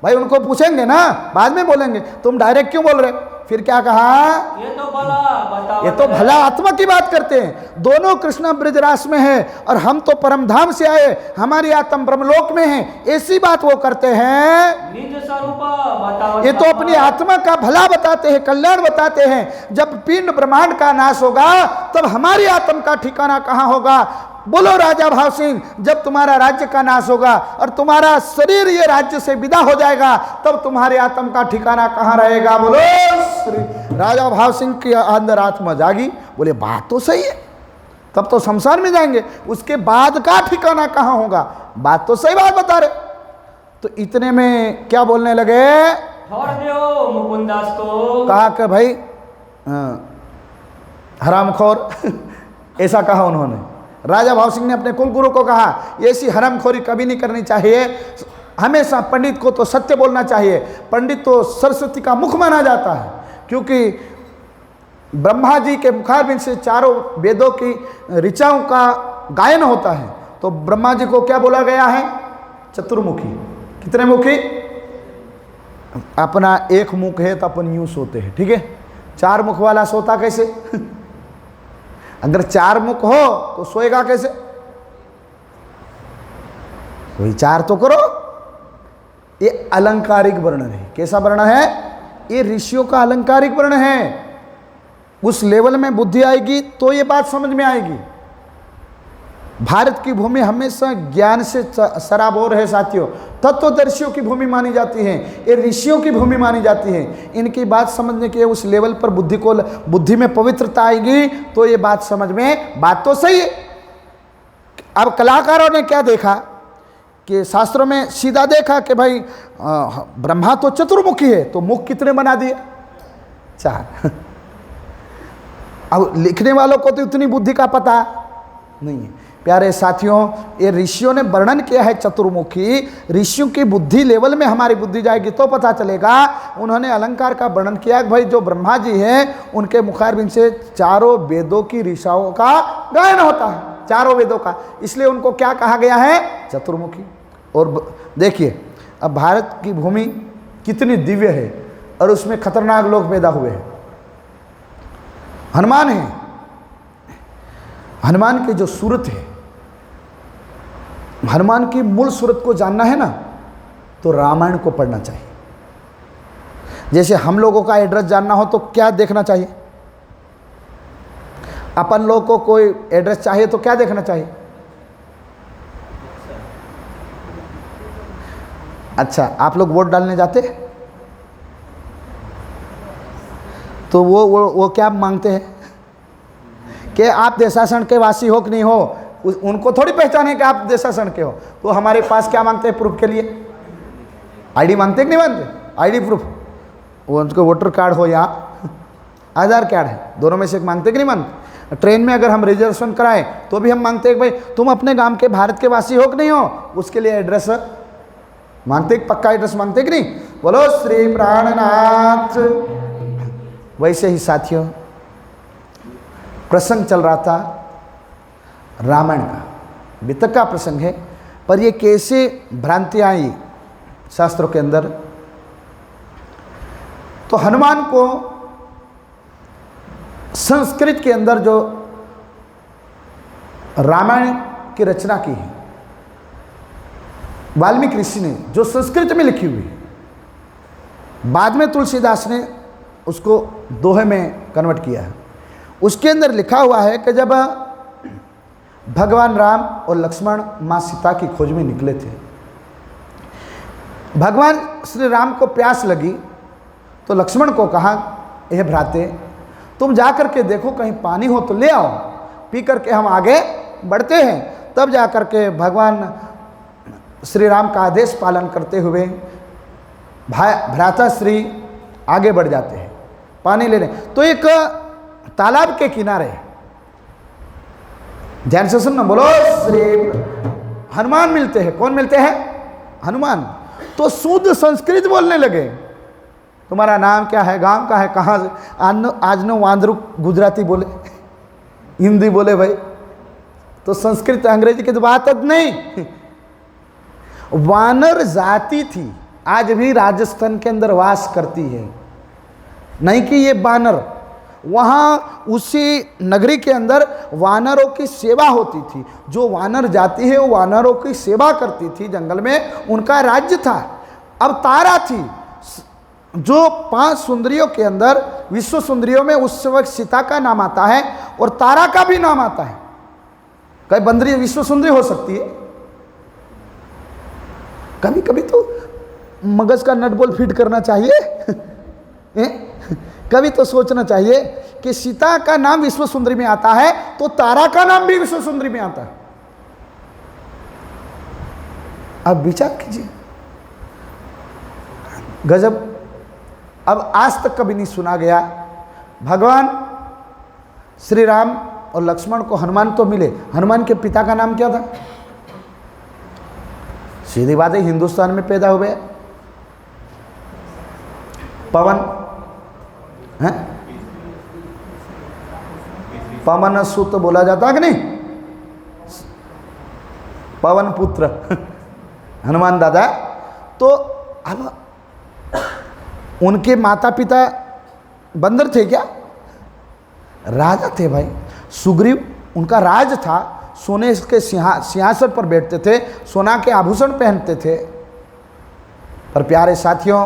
भाई उनको पूछेंगे ना, बाद में बोलेंगे, तुम डायरेक्ट क्यों बोल रहे? फिर क्या कहा? ये तो भला बताओ। ये तो भला आत्मा की बात करते हैं। दोनों कृष्ण ब्रजरास में है और हम तो परम धाम से आए, हमारी आत्म ब्रह्मलोक में है, ऐसी बात वो करते हैं। निज स्वरूप बताओ। ये तो अपनी आत्मा का भला बताते हैं, कल्याण बताते हैं। जब पिंड ब्रह्मांड का नाश होगा तब हमारी आत्मा का ठिकाना कहाँ होगा? बोलो राजा भाव सिंह, जब तुम्हारा राज्य का नाश होगा और तुम्हारा शरीर ये राज्य से विदा हो जाएगा तब तुम्हारे आत्मा का ठिकाना कहाँ रहेगा? बोलो श्री। राजा भाव सिंह के अंदर आत्मा जागी, बोले बात तो सही है, तब तो शमशान में जाएंगे, उसके बाद का ठिकाना कहाँ होगा? बात तो सही बात बता रहे। तो इतने में क्या बोलने लगे? छोड़ दो मुकुंदास को। कहा कि भाई हरामखोर ऐसा कहा उन्होंने। राजा भाव सिंह ने अपने कुलगुरु को कहा ऐसी हरामखोरी कभी नहीं करनी चाहिए, हमेशा पंडित को तो सत्य बोलना चाहिए। पंडित तो सरस्वती का मुख माना जाता है, क्योंकि ब्रह्मा जी के मुखारबिंद से चारों वेदों की ऋचाओं का गायन होता है। तो ब्रह्मा जी को क्या बोला गया है? चतुर्मुखी। कितने मुखी? अपना एक मुख है तो अपन यूं सोते हैं, ठीक है। चार मुख वाला सोता कैसे? अगर चार मुख हो तो सोएगा कैसे? वही चार तो करो। ये अलंकारिक वर्णन है। कैसा वर्णन है? ये ऋषियों का अलंकारिक वर्णन है। उस लेवल में बुद्धि आएगी तो ये बात समझ में आएगी। भारत की भूमि हमेशा ज्ञान से सराबोर है साथियों। तत्वदर्शियों की भूमि मानी जाती है, ये ऋषियों की भूमि मानी जाती है। इनकी बात समझने के उस लेवल पर बुद्धि में पवित्रता आएगी तो ये बात समझ में, बात तो सही है। अब कलाकारों ने क्या देखा कि शास्त्रों में सीधा देखा कि भाई ब्रह्मा तो चतुर्मुखी है, तो मुख कितने बना दिए? 4। अब लिखने वालों को तो इतनी बुद्धि का पता नहीं है। प्यारे साथियों, ये ऋषियों ने वर्णन किया है चतुर्मुखी। ऋषियों की बुद्धि लेवल में हमारी बुद्धि जाएगी तो पता चलेगा। उन्होंने अलंकार का वर्णन किया कि भाई जो ब्रह्मा जी हैं उनके मुखारबिंद से चारों वेदों की ऋषाओं का गायन होता है, चारों वेदों का, इसलिए उनको क्या कहा गया है? चतुर्मुखी। और देखिए अब भारत की भूमि कितनी दिव्य है और उसमें खतरनाक लोग पैदा हुए हैं। हनुमान है, हनुमान की जो सूरत है, हनुमान की मूल सूरत को जानना है ना तो रामायण को पढ़ना चाहिए। जैसे हम लोगों का एड्रेस जानना हो तो क्या देखना चाहिए? अपन लोगों को कोई एड्रेस चाहिए तो क्या देखना चाहिए? अच्छा, आप लोग वोट डालने जाते हैं तो वो क्या मांगते हैं कि आप देशासन के वासी हो कि नहीं हो? उनको थोड़ी पहचान है कि आप देशासन के हो। तो हमारे पास क्या मांगते हैं प्रूफ के लिए? आईडी मांगते कि नहीं मांगते? ID proof. वो उनको वोटर कार्ड हो या आधार कार्ड है, दोनों में से एक मांगते कि नहीं मांगते? ट्रेन में अगर हम रिजर्वेशन कराएं तो भी हम मांगते हैं कि भाई तुम अपने गांव के भारत के वासी हो कि नहीं हो? उसके लिए एड्रेस मांगते, पक्का एड्रेस मांगते कि नहीं? बोलो श्री प्राणनाथ। वैसे ही साथियों प्रसंग चल रहा था रामायण का, वितक का प्रसंग है, पर ये कैसे भ्रांतियां आई शास्त्रों के अंदर। तो हनुमान को संस्कृत के अंदर जो रामायण की रचना की है वाल्मीकि ऋषि ने, जो संस्कृत में लिखी हुई, बाद में तुलसीदास ने उसको दोहे में कन्वर्ट किया है। उसके अंदर लिखा हुआ है कि जब भगवान राम और लक्ष्मण मां सीता की खोज में निकले थे, भगवान श्री राम को प्यास लगी तो लक्ष्मण को कहा, हे भ्राते तुम जा कर के देखो कहीं पानी हो तो ले आओ, पी करके हम आगे बढ़ते हैं। तब जा कर के भगवान श्री राम का आदेश पालन करते हुए भ्राता श्री आगे बढ़ जाते हैं पानी लेने। तो एक तालाब के किनारे, ध्यान से सुनना, बोलो श्री हनुमान मिलते हैं। कौन मिलते हैं? हनुमान। तो शुद्ध संस्कृत बोलने लगे। तुम्हारा नाम क्या है, गांव का है, कहाँ से? आज नो वांद्रू गुजराती बोले, हिंदी बोले भाई, तो संस्कृत अंग्रेजी की तो बात नहीं। वानर जाति थी, आज भी राजस्थान के अंदर वास करती है, नहीं कि ये बानर। वहाँ उसी नगरी के अंदर वानरों की सेवा होती थी। जो वानर जाति है वो वानरों की सेवा करती थी, जंगल में उनका राज्य था। अब तारा थी, जो 5 सुंदरियों के अंदर, विश्व सुंदरियों में उस वक्त सीता का नाम आता है और तारा का भी नाम आता है। कई बंदरी विश्व सुंदरी हो सकती है। कभी कभी तो मगज का नट बोल्ट फिट करना चाहिए। कभी तो सोचना चाहिए कि सीता का नाम विश्व सुंदरी में आता है तो तारा का नाम भी विश्व सुंदरी में आता है। अब विचार कीजिए, गजब। अब आज तक कभी नहीं सुना गया भगवान श्री राम और लक्ष्मण को हनुमान तो मिले, हनुमान के पिता का नाम क्या था? सीधी बात है, हिंदुस्तान में पैदा हुए पवन है, पवन सुत बोला जाता कि नहीं, पवन पुत्र हनुमान दादा। तो अब उनके माता पिता बंदर थे क्या? राजा थे भाई। सुग्रीव उनका राज था, सोने के सिंहासन पर बैठते थे, सोना के आभूषण पहनते थे। पर प्यारे साथियों,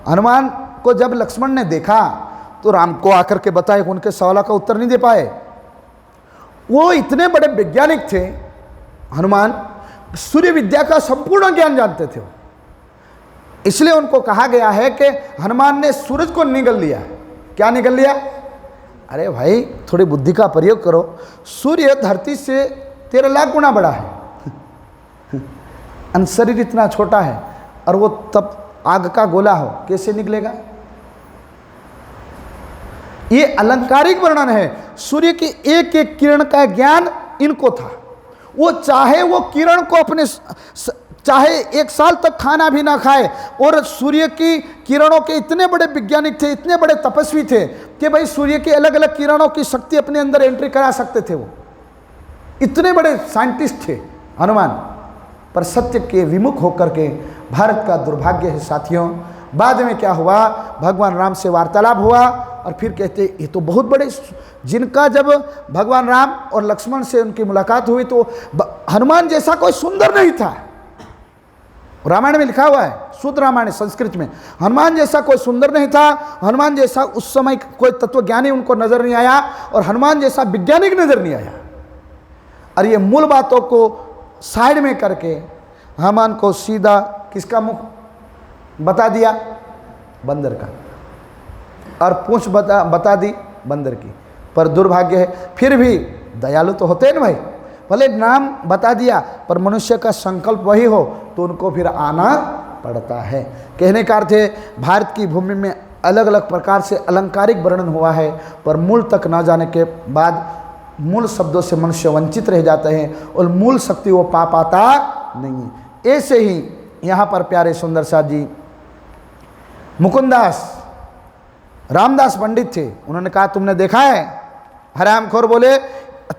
हनुमान को जब लक्ष्मण ने देखा तो राम को आकर के बताए, उनके सवाल का उत्तर नहीं दे पाए। वो इतने बड़े वैज्ञानिक थे हनुमान, सूर्य विद्या का संपूर्ण ज्ञान जानते थे। इसलिए उनको कहा गया है कि हनुमान ने सूरज को निगल लिया। क्या निगल लिया? अरे भाई थोड़ी बुद्धि का प्रयोग करो। सूर्य धरती से 13 लाख गुना बड़ा है, शरीर इतना छोटा है, और वो तब आग का गोला हो, कैसे निकलेगा? ये अलंकारिक वर्णन है। सूर्य की एक एक किरण का ज्ञान इनको था। वो चाहे वो किरण को अपने चाहे 1 साल तक खाना भी ना खाए, और सूर्य की किरणों के इतने बड़े वैज्ञानिक थे, इतने बड़े तपस्वी थे कि भाई सूर्य की अलग अलग किरणों की शक्ति अपने अंदर एंट्री करा सकते थे। वो इतने बड़े साइंटिस्ट थे हनुमान। पर सत्य के विमुख होकर के भारत का दुर्भाग्य है साथियों। बाद में क्या हुआ, भगवान राम से वार्तालाप हुआ और फिर कहते ये तो बहुत बड़े, जिनका जब भगवान राम और लक्ष्मण से उनकी मुलाकात हुई तो हनुमान जैसा कोई सुंदर नहीं था। रामायण में लिखा हुआ है, शुद्ध रामायण संस्कृत में, हनुमान जैसा कोई सुंदर नहीं था, हनुमान जैसा उस समय कोई तत्वज्ञानी उनको नजर नहीं आया, और हनुमान जैसा वैज्ञानिक नजर नहीं आया। और ये मूल बातों को साइड में करके हनुमान को सीधा किसका मुख बता दिया? बंदर का, और पूंछ बता दी बंदर की। पर दुर्भाग्य है, फिर भी दयालु तो होते हैं ना भाई, भले नाम बता दिया पर मनुष्य का संकल्प वही हो तो उनको फिर आना पड़ता है। कहने का अर्थ है, भारत की भूमि में अलग अलग प्रकार से अलंकारिक वर्णन हुआ है, पर मूल तक न जाने के बाद मूल शब्दों से मनुष्य वंचित रह जाते हैं और मूल शक्ति वो पा पाता नहीं। ऐसे ही यहाँ पर प्यारे सुंदर साथ जी मुकुंदास रामदास पंडित थे। उन्होंने कहा तुमने देखा है, हरामखोर बोले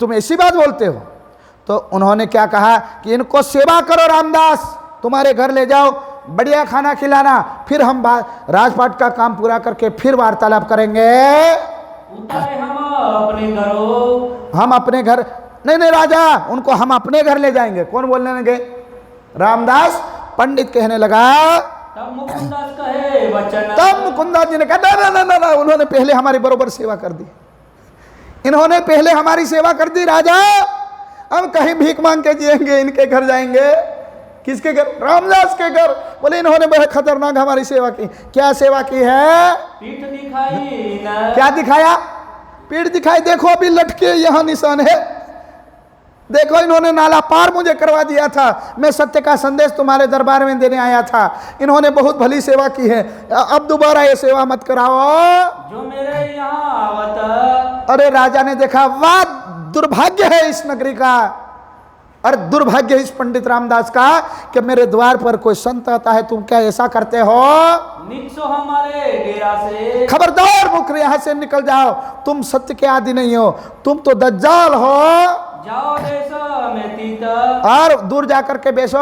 तुम ऐसी बात बोलते हो। तो उन्होंने क्या कहा कि इनको सेवा करो रामदास, तुम्हारे घर ले जाओ, बढ़िया खाना खिलाना, फिर हम राजपाट का काम पूरा करके फिर वार्तालाप करेंगे। उतारे हम अपने घरों, हम अपने घर नहीं राजा, उनको हम अपने घर ले जाएंगे। कौन बोलने लगे? रामदास पंडित कहने लगा। तब मुकुंदास कहे वचन, तब मुकुंदास जी ने कहा ना, उन्होंने पहले हमारी बरोबर सेवा कर दी, इन्होंने पहले हमारी सेवा कर दी राजा, हम कहीं भीख मांग के जिएंगे, इनके घर जाएंगे। किसके घर? रामदास के घर। बोले इन्होंने बड़े खतरनाक हमारी सेवा की। क्या सेवा की है? पीठ दिखाई न, क्या दिखाया? पीठ दिखाई। देखो अभी लटके यहाँ निशान है, देखो इन्होंने नाला पार मुझे करवा दिया था, मैं सत्य का संदेश तुम्हारे दरबार में देने आया था, इन्होंने बहुत भली सेवा की है, अब दोबारा ये सेवा मत कराओ जो मेरे यहाँ आवत। अरे राजा ने देखा, वाह दुर्भाग्य है इस नगरी का, और दुर्भाग्य इस पंडित रामदास का कि मेरे द्वार पर कोई संत आता है, तुम क्या ऐसा करते हो? निकसो हमारे डेरा से, खबरदार मुकर यहाँ से निकल जाओ, तुम सत्य के आदि नहीं हो, तुम तो दज्जाल हो, जाओ देश में तीत, और दूर जाकर के बेचो।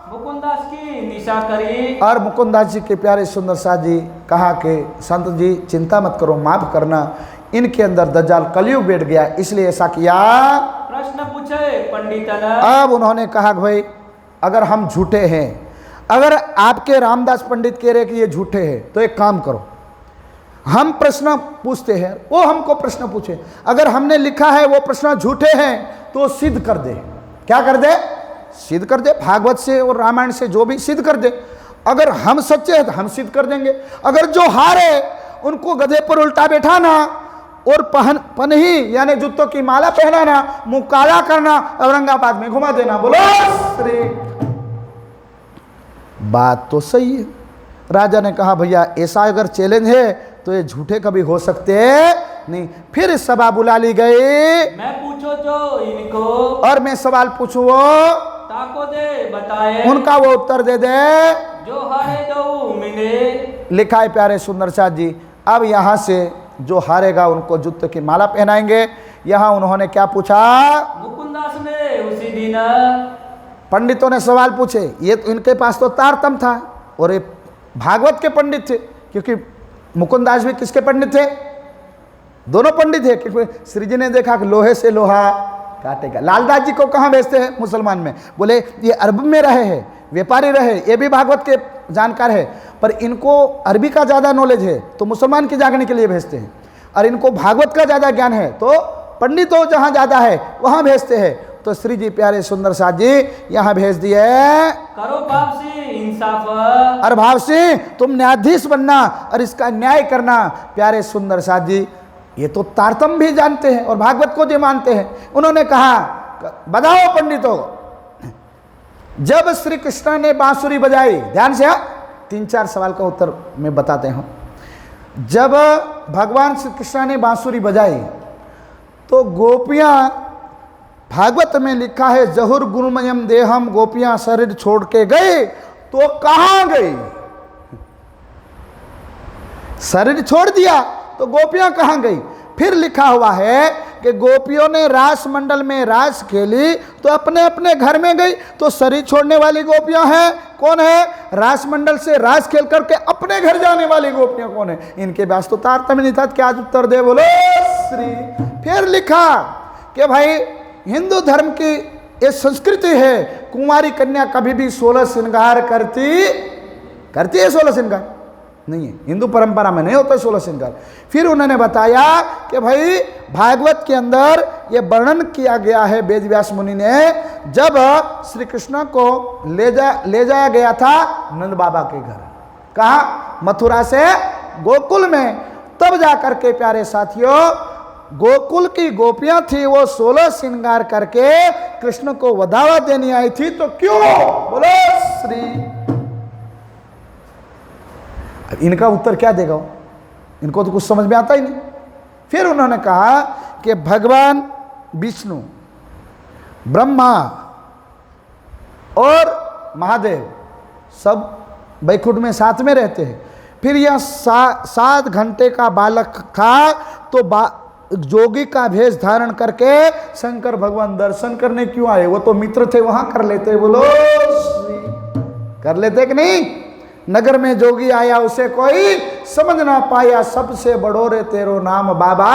मुकुंदास की निशा करी। और मुकुंदास जी के प्यारे सुंदर साथ जी कहा कि संत जी चिंता मत करो, माफ करना, इनके अंदर दज्जाल कलयुग बैठ गया, इसलिए ऐसा किया। प्रश्न पूछे पंडित ने, अब उन्होंने कहा भाई अगर हम झूठे हैं, अगर आपके रामदास पंडित कह रहे कि ये झूठे हैं, तो एक काम करो, हम प्रश्न पूछते हैं, वो हमको प्रश्न पूछे, अगर हमने लिखा है वो प्रश्न झूठे हैं तो सिद्ध कर दे। क्या कर दे? सिद्ध कर दे, भागवत से और रामायण से जो भी सिद्ध कर दे। अगर हम सच्चे हैं तो हम सिद्ध कर देंगे, अगर जो हारे उनको गधे पर उल्टा बैठाना और पनही यानी जूतों की माला पहनाना, मुंह काला करना, औरंगाबाद में घुमा देना। बोलो श्री। बात तो सही है। राजा ने कहा भैया ऐसा अगर चैलेंज है तो ये झूठे कभी हो सकते नहीं। फिर सभा बुला ली गई मैं पूछो जो इनको और मैं सवाल पूछूं वो ताको दे बताए उनका वो उत्तर दे दे। जो हारे दो मिले। लिखा है प्यारे सुंदर साथ जी। अब यहाँ से जो हारेगा उनको जूते की माला पहनाएंगे। यहाँ उन्होंने क्या पूछा? मुकुंदास ने उसी दिन पंडितों ने सवाल पूछे। ये तो इनके पास तो तारतम था और ये भागवत के पंडित थे, क्योंकि मुकुंदास भी किसके पंडित थे? दोनों पंडित थे। क्योंकि श्री जी ने देखा कि लोहे से लोहा काटेगा। लालदास जी को कहाँ भेजते हैं मुसलमान में? बोले ये अरब में रहे हैं, व्यापारी रहे, ये भी भागवत के जानकार है, पर इनको अरबी का ज़्यादा नॉलेज है तो मुसलमान की जागने के लिए भेजते हैं, और इनको भागवत का ज़्यादा ज्ञान है तो पंडितों जहाँ ज़्यादा है वहाँ भेजते हैं। तो श्री जी प्यारे सुंदर साथ जी यहाँ भेज दिए। करो वापसी इंसाफ। और भाव से तुम न्यायाधीश बनना और इसका न्याय करना। प्यारे सुंदर साथ जी ये तो तारतम भी जानते हैं और भागवत को भी मानते हैं। उन्होंने कहा बताओ पंडितों, जब श्री कृष्ण ने बांसुरी बजाई, ध्यान से 3-4 सवाल का उत्तर मैं बताते हूँ। जब भगवान श्री कृष्ण ने बांसुरी बजाई तो गोपियाँ, भागवत में लिखा है जहुर गुरुमयम देहम, गोपियाँ शरीर छोड़ के गए तो कहाँ गई? शरीर छोड़ दिया तो गोपियाँ कहाँ गई? फिर लिखा हुआ है कि गोपियों ने रास मंडल में रास खेली तो अपने अपने घर में गई। तो शरीर छोड़ने वाली गोपियां हैं कौन है? रास मंडल से रास खेल करके अपने घर जाने वाली गोपियां कौन है? इनके पास तो तारतम्य नहीं था। क्या उत्तर दे बोलो श्री। फिर लिखा कि भाई हिंदू धर्म की ये संस्कृति है, कुंवारी कन्या कभी भी 16 श्रृंगार करती है। 16 श्रृंगार नहीं है, हिंदू परंपरा में नहीं होता 16 श्रृंगार। फिर उन्होंने बताया कि भाई भागवत के अंदर ये वर्णन किया गया है वेद व्यास मुनि ने, जब श्री कृष्ण को ले जाया गया था नंद बाबा के घर, कहाँ? मथुरा से गोकुल में। तब जाकर के प्यारे साथियों गोकुल की गोपियां थी, वो 16 श्रृंगार करके कृष्ण को वधावा देने आई थी। तो क्यों? बोलो श्री। इनका उत्तर क्या देगा? इनको तो कुछ समझ में आता ही नहीं। फिर उन्होंने कहा कि भगवान विष्णु, ब्रह्मा और महादेव सब बैकुंठ में साथ में रहते हैं। फिर यह 7 घंटे का बालक था तो जोगी का भेष धारण करके शंकर भगवान दर्शन करने क्यों आए? वो तो मित्र थे, वहां कर लेते। बोलो कर लेते कि नहीं? नगर में जोगी आया उसे कोई समझ ना पाया, सबसे बड़ो रे तेरो नाम बाबा,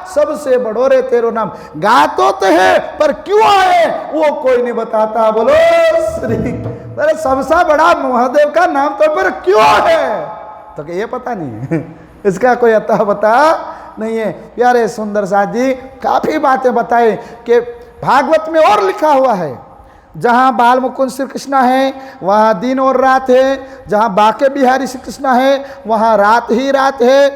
सबसे बड़ो रे तेरो नाम। गातो तो है पर क्यों आए वो कोई नहीं बताता। बोलो श्री। अरे सबसे बड़ा महादेव का नाम तो पर क्यों है तो ये पता नहीं है। इसका कोई अता बता नहीं है। प्यारे सुंदर साथ जी काफी बातें बताए कि भागवत में और लिखा हुआ है, जहाँ बाल मुकुंद श्री कृष्ण है वहाँ दिन और रात है, जहाँ बाके बिहारी श्री कृष्ण है वहाँ रात ही रात है।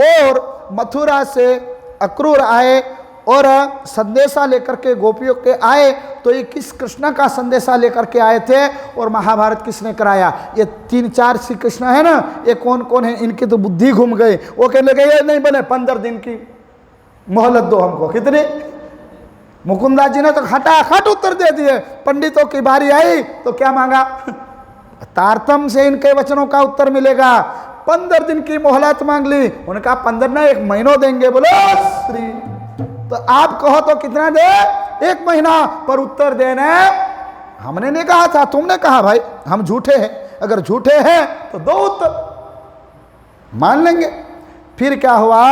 और मथुरा से अक्रूर आए और संदेशा लेकर के गोपियों के आए, तो ये किस कृष्ण का संदेशा लेकर के आए थे और महाभारत किसने कराया? ये 3-4 श्री कृष्ण है ना, ये कौन कौन है? इनकी तो बुद्धि घूम गई। वो कहने लगे ये नहीं बने, 15 दिन की मोहलत दो हमको। कितने? मुकुंदास जी ने तो खटाखट उत्तर दे दिए। पंडितों की बारी आई तो क्या मांगा? तारतम से इनके वचनों का उत्तर मिलेगा। 15 दिन की मोहलत मांग ली। उन्होंने कहा 15 ना 1 महीनों देंगे। बोलो श्री। तो आप कहो तो कितना दे? 1 महीना। पर उत्तर देने हमने नहीं कहा था, तुमने कहा। भाई हम झूठे हैं, अगर झूठे हैं तो दो उत्तर मान लेंगे। फिर क्या हुआ?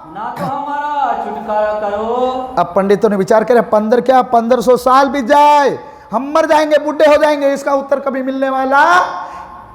ना तो हमारा छुटकारा करो। अब पंडितों ने विचार करे 15 क्या 1500 साल बीत जाए, हम मर जाएंगे, बूढ़े हो जाएंगे, इसका उत्तर कभी मिलने वाला?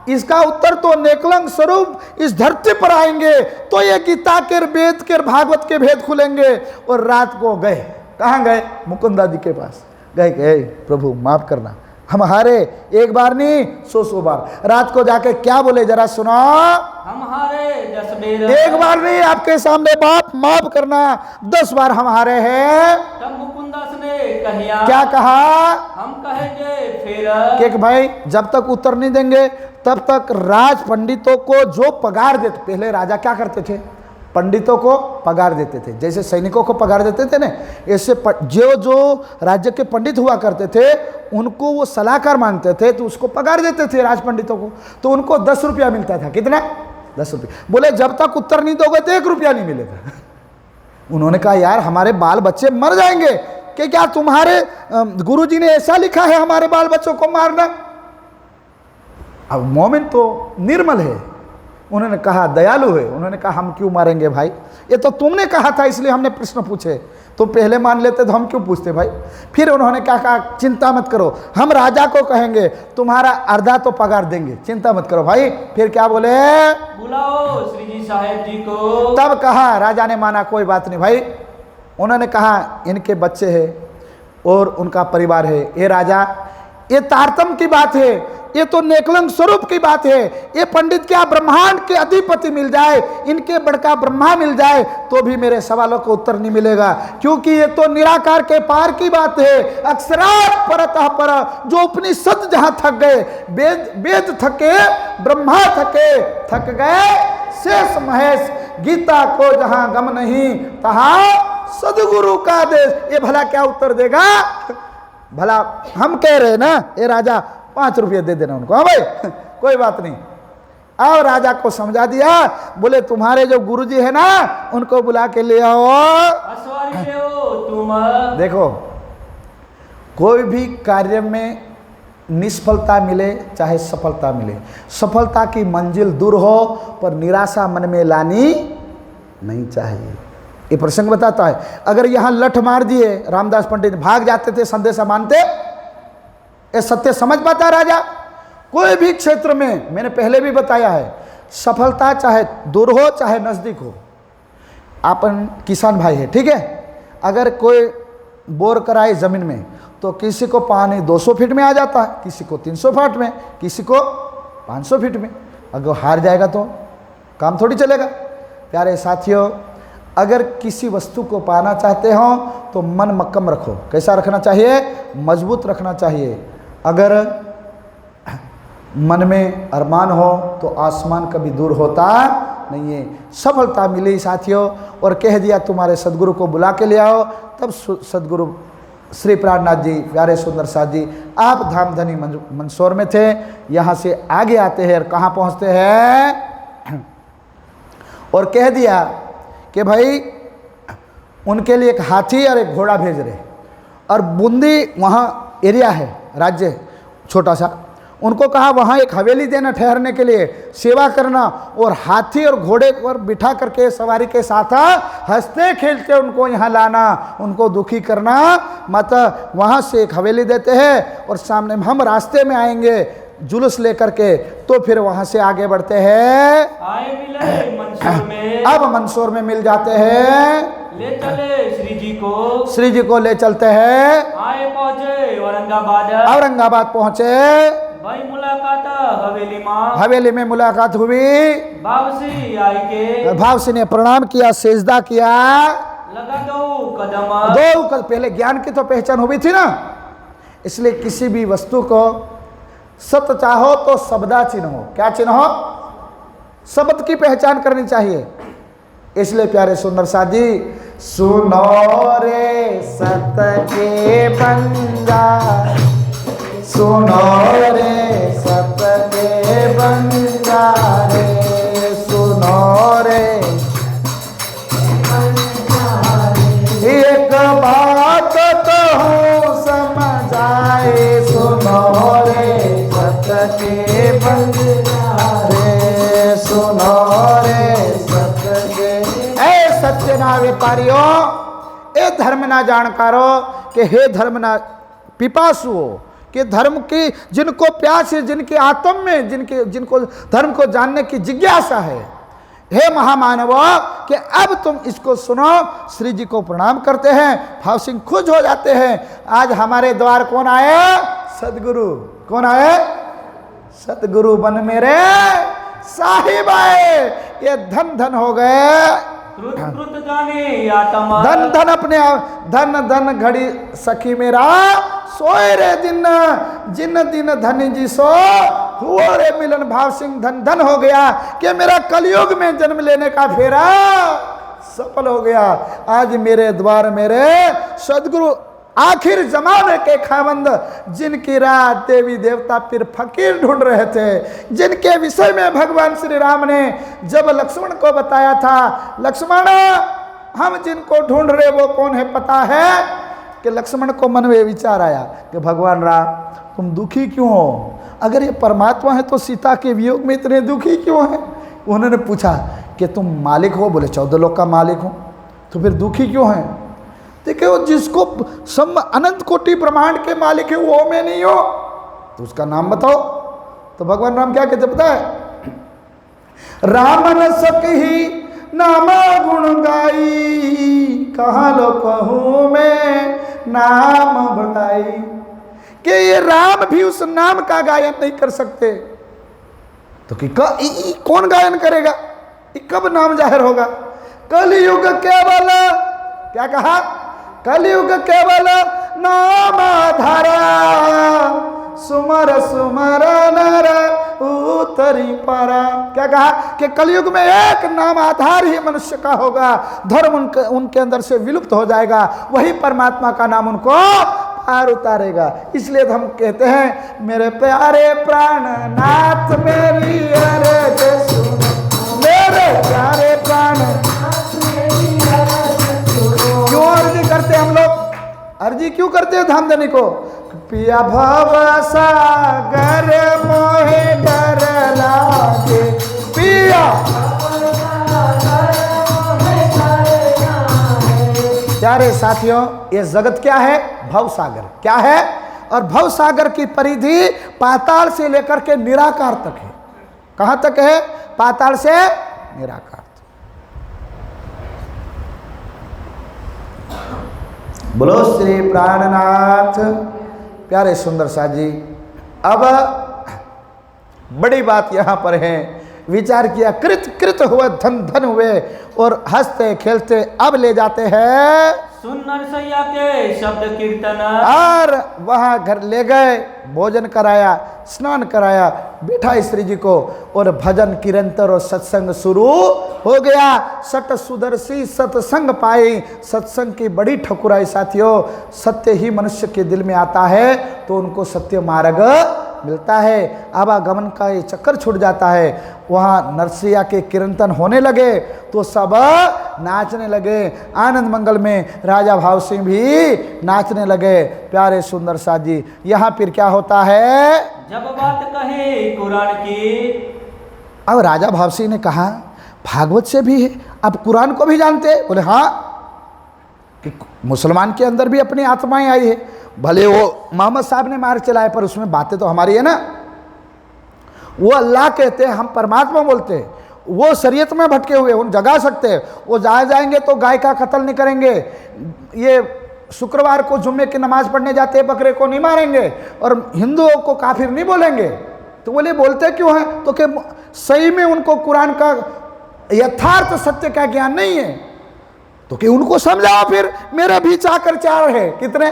इसका उत्तर तो नेकलंक स्वरूप इस धरती पर आएंगे तो ये गीता के वेद के भागवत के भेद खुलेंगे। और रात को गए, कहाँ गए? मुकुंदा जी के पास गए। प्रभु माफ करना, हम हारे, 1 बार नहीं 100 बार। रात को जाके क्या बोले जरा सुनो। हम हारे 10 बेर। 1 बार नहीं, आपके सामने बाप माफ करना, 10 बार हम हारे हैं। तब मुकुंदास ने कहिया, क्या कहा? हम कहेंगे फिर कि भाई जब तक उत्तर नहीं देंगे तब तक राज पंडितों को जो पगार देते, पहले राजा क्या करते थे? पंडितों को पगार देते थे, जैसे सैनिकों को पगार देते थे ना, ऐसे जो राज्य के पंडित हुआ करते थे उनको वो सलाहकार मानते थे, तो उसको पगार देते थे राज पंडितों को। तो उनको 10 रुपया मिलता था। कितना? 10 रुपये। बोले जब तक उत्तर नहीं दोगे तो 1 रुपया नहीं मिलेगा। उन्होंने कहा यार हमारे बाल बच्चे मर जाएंगे कि क्या तुम्हारे गुरुजी ने ऐसा लिखा है हमारे बाल बच्चों को मारना? अब मोमिन तो निर्मल है, उन्होंने कहा दयालु है, उन्होंने कहा हम क्यों मारेंगे भाई, ये तो तुमने कहा था इसलिए हमने प्रश्न पूछे, तुम पहले मान लेते तो हम क्यों पूछते भाई। फिर उन्होंने क्या कहा, चिंता मत करो, हम राजा को कहेंगे तुम्हारा आधा तो पगार देंगे, चिंता मत करो भाई। फिर क्या बोले, बुलाओ श्री जी साहेब जी को। तब कहा, राजा ने माना कोई बात नहीं भाई। उन्होंने कहा इनके बच्चे हैं और उनका परिवार है, ये राजा ये तारतम की बात है, ये तो नेकलंक स्वरूप की बात है। ये पंडित क्या ब्रह्मांड के अधिपति मिल जाए, इनके बड़का ब्रह्मा मिल जाए तो भी मेरे सवालों का उत्तर नहीं मिलेगा, क्योंकि ये तो निराकार के पार की बात है। अक्षरात परतः पर, जो उपनिषद जहां थक गए, वेद थके, ब्रह्मा थके, थक गए शेष महेश, गीता को जहां गम नहीं तहां सदगुरु का देश। ये भला क्या उत्तर देगा? भला हम कह रहे ना ये राजा 5 रुपये दे देना उनको, हाँ भाई कोई बात नहीं। और राजा को समझा दिया, बोले तुम्हारे जो गुरुजी है ना उनको बुला के ले आओ। असवारी ले आओ तुम। देखो कोई भी कार्य में निष्फलता मिले चाहे सफलता मिले, सफलता की मंजिल दूर हो पर निराशा मन में लानी नहीं चाहिए। ये प्रसंग बताता है, अगर यहाँ लठ मार दिए, रामदास पंडित भाग जाते थे संदेशा मानते, ये सत्य समझ पाता राजा। कोई भी क्षेत्र में, मैंने पहले भी बताया है, सफलता चाहे दूर हो चाहे नज़दीक हो। अपन किसान भाई है, ठीक है, अगर कोई बोर कराए ज़मीन में तो किसी को पानी 200 फीट में आ जाता है, किसी को 300 फीट में, किसी को 500 फीट में। अगर हार जाएगा तो काम थोड़ी चलेगा। प्यारे साथियों, अगर किसी वस्तु को पाना चाहते हो तो मन मक्कम रखो। कैसा रखना चाहिए? मजबूत रखना चाहिए। अगर मन में अरमान हो तो आसमान कभी दूर होता नहीं है। सफलता मिली साथियों और कह दिया तुम्हारे सदगुरु को बुला के ले आओ। तब सदगुरु श्री प्राणनाथ जी, प्यारे सुंदर साथ जी, आप धामधनी मंदसौर में थे, यहाँ से आगे आते हैं और कहाँ पहुँचते हैं, और कह दिया कि भाई उनके लिए एक हाथी और एक घोड़ा भेज रहे। और बूंदी वहाँ एरिया है, राज्य छोटा सा, उनको कहा वहाँ एक हवेली देना ठहरने के लिए, सेवा करना, और हाथी और घोड़े पर बिठा करके सवारी के साथ हंसते खेलते उनको यहाँ लाना, उनको दुखी करना मत। वहाँ से एक हवेली देते हैं और सामने हम रास्ते में आएंगे जुलूस लेकर के, तो फिर वहाँ से आगे बढ़ते हैं। आए मिले मंदसौर में, अब मंदसौर में मिल जाते हैं, ले चले श्री जी को, श्री जी को ले चलते हैं। आए पहुँचे औरंगाबाद, औरंगाबाद पहुँचे, भाई मुलाकात हवेली माँ, हवेली में मुलाकात हुई। बाबसी आई के, भावसी ने प्रणाम किया, सेजदा किया, लगा दो कदम। पहले ज्ञान की तो पहचान हुई थी ना, इसलिए किसी भी वस्तु को सत्य चाहो तो शब्दा चिन्हो। क्या चिन्हो? शब्द की पहचान करनी चाहिए। इसलिए प्यारे सुंदर साथी, सुनो रे सत्य के बंजारे, सुनो रे सत्य के बंजारे, सुनो रे एक बात तो समझ आए, सुनो रे सत्य के बंजारे, सुनो रे सत्य के। ऐ सत्य ना व्यापारियों, ए धर्म ना जानकारो, कि हे धर्म ना पिपासुओ, कि धर्म की जिनको प्यास है, जिनके आत्म में जिनको धर्म को जानने की जिज्ञासा है, हे महामानव, कि अब तुम इसको सुनो। श्री जी को प्रणाम करते हैं, भाव सिंह खुश हो जाते हैं। आज हमारे द्वार कौन आए? सदगुरु। कौन आए? सदगुरु बन मेरे साहिब आए। ये धन धन हो गए, धन धन अपने धन धन घड़ी सखी मेरा सोए रे दिन, जिन दिन धनी जी सो हुआ रे मिलन। भाव सिंह धन धन हो गया कि मेरा कलयुग में जन्म लेने का फेरा सफल हो गया। आज मेरे द्वार मेरे सदगुरु आखिर जमाने के खावंद, जिनकी रात देवी देवता फिर फकीर ढूंढ रहे थे, जिनके विषय में भगवान श्री राम ने जब लक्ष्मण को बताया था, लक्ष्मण हम जिनको ढूंढ रहे वो कौन है पता है? कि लक्ष्मण को मन में विचार आया कि भगवान राम तुम दुखी क्यों हो? अगर ये परमात्मा है तो सीता के वियोग में इतने दुखी क्यों हैं? उन्होंने पूछा कि तुम मालिक हो? बोले 14 लोक का मालिक हूँ। तो फिर दुखी क्यों हैं? देखो जिसको अनंत कोटि ब्रह्मांड के मालिक है वो मैं नहीं हो, तो उसका नाम बताओ। तो भगवान राम क्या कहते पता है? राम न सकही नामा गुण गाई, कहाँ लो कहूँ मैं नाम बढ़ाई। कि ये राम भी उस नाम का गायन नहीं कर सकते, तो कि कौन गायन करेगा? कब नाम जाहिर होगा? कलयुग केवल, क्या कहा? कलयुग केवल नाम धारा, सुमर सुमर नर उतरी पारा। क्या कहा? कि कलयुग में एक नाम आधार ही मनुष्य का होगा, धर्म उनके अंदर से विलुप्त हो जाएगा, वही परमात्मा का नाम उनको पार उतारेगा। इसलिए तो हम कहते हैं मेरे प्यारे प्राणनाथ मेरी अर्ज सुनो, मेरे प्यारे प्राणनाथ मेरी अर्ज सुनो। क्यों अर्जी करते हम लोग? अर्जी क्यों करते हैं धाम देने को? पिया भव सागर मोहे डर लागे, पिया। प्यारे साथियों, ये जगत क्या है? भव सागर। क्या है? और भव सागर की परिधि पाताल से लेकर के निराकार तक है। कहां तक है? पाताल से निराकार तक। बोलो श्री प्राणनाथ। प्यारे सुंदर साथ जी, अब बड़ी बात यहां पर है। विचार किया, कृत कृत हुए धन धन हुए, और हंसते खेलते अब ले जाते हैं सुन नरसैया के शब्द कीर्तन। और वहां घर ले गए, भोजन कराया, स्नान कराया, बिठाई श्री जी को, और भजन कीर्तन और सत्संग शुरू हो गया। सट सुदर्शी सत्संग पाई। सत्संग की बड़ी ठकुराई साथियों। सत्य ही मनुष्य के दिल में आता है तो उनको सत्य मार्ग मिलता है, आवागमन का ये चक्कर छूट जाता है। वहाँ नरसिया के कीर्तन होने लगे तो सब नाचने लगे। आनंद मंगल में राजा भाव सिंह भी नाचने लगे। प्यारे सुंदर साथ जी, यहाँ फिर क्या होता है? जब बात कहे कुरान की। अब राजा भाव सिंह ने कहा भागवत से भी है, आप कुरान को भी जानते? बोले हाँ, कि मुसलमान के अंदर भी अपनी आत्माएं आई है। भले वो मोहम्मद साहब ने मार चलाए पर उसमें बातें तो हमारी है ना। वो अल्लाह कहते हैं, हम परमात्मा बोलते हैं। वो शरीयत में भटके हुए उन जगा सकते हैं। वो जाएंगे तो गाय का कत्ल नहीं करेंगे, ये शुक्रवार को जुम्मे की नमाज पढ़ने जाते हैं बकरे को नहीं मारेंगे, और हिंदुओं को काफिर नहीं बोलेंगे। तो बोले बोलते क्यों हैं? तो कि सही में उनको कुरान का यथार्थ सत्य का ज्ञान नहीं है। तो कि उनको समझाओ। फिर मेरे भी चाकर 4 है, कितने?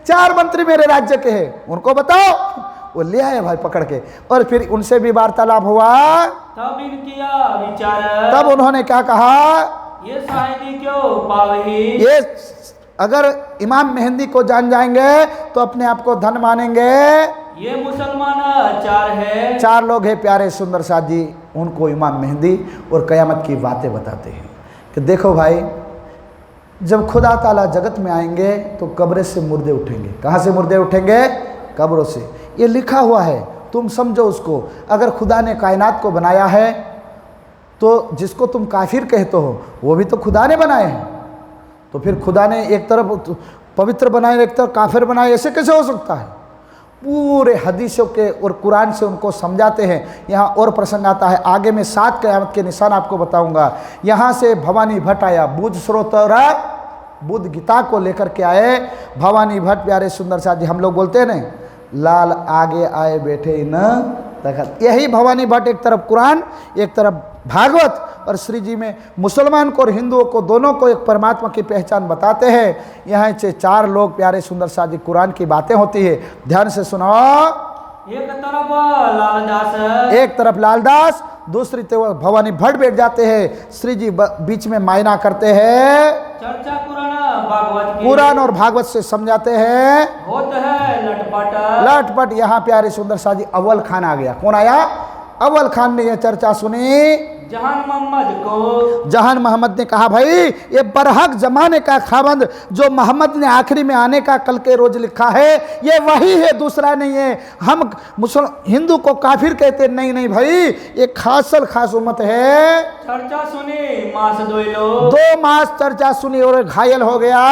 4 मंत्री मेरे राज्य के हैं, उनको बताओ। वो ले आए भाई पकड़ के, और फिर उनसे भी वार्तालाप हुआ। तब इनकिया विचार। तब उन्होंने क्या कहा? ये शायदी क्यों पावही। ये अगर इमाम मेहंदी को जान जाएंगे तो अपने आप को धन मानेंगे। ये मुसलमान 4 है। 4 लोग हैं प्यारे सुंदर साथ जी। उनको इमाम मेहंदी और कयामत की बातें बताते हैं कि देखो भाई, जब खुदा ताला जगत में आएंगे तो कब्र से मुर्दे उठेंगे। कहाँ से मुर्दे उठेंगे? कब्रों से। ये लिखा हुआ है, तुम समझो उसको। अगर खुदा ने कायनात को बनाया है तो जिसको तुम काफिर कहते हो वो भी तो खुदा ने बनाए हैं। तो फिर खुदा ने एक तरफ पवित्र बनाए, एक तरफ काफिर बनाए, ऐसे कैसे हो सकता है? पूरे हदीसों के और कुरान से उनको समझाते हैं। यहाँ और प्रसंग आता है आगे में, 7 क़यामत के निशान आपको बताऊंगा। यहाँ से भवानी भट्ट आया, बुद्ध स्रोत और बुद्ध गीता को लेकर के आए भवानी भट्ट। प्यारे सुंदर साथ जी, हम लोग बोलते हैं ना, लाल आगे आए बैठे न तखत। यही भवानी भट्ट, एक तरफ कुरान एक तरफ भागवत, और श्री जी में मुसलमान को और हिंदुओं को दोनों को एक परमात्मा की पहचान बताते हैं। यहाँ से 4 लोग प्यारे सुंदर साथ जी कुरान की बातें होती है, ध्यान से सुनो। एक तरफ लालदास, एक तरफ लालदास, दूसरी तरफ भवानी भट्ट बैठ जाते हैं, श्री जी बीच में मायना करते हैं, चर्चा कुरान भागवत की कुरान और भागवत से समझाते हैं, होत है लटपट। लटपट। यहाँ प्यारे सुंदर शाह जी अव्वल खान आ गया। कौन आया? अव्वल खान ने यह चर्चा सुनी। जहान मोहम्मद को जहान मोहम्मद ने कहा, भाई ये बरहक जमाने का खाबंद जो मोहम्मद ने आखिरी में आने का कल के रोज लिखा है, ये वही है, दूसरा नहीं है। हम हिंदू को काफिर कहते नहीं, नहीं भाई, ये खासल खास उम्मत है। चर्चा सुनी मास दोइलो, 2 मास चर्चा सुनी और घायल हो गया।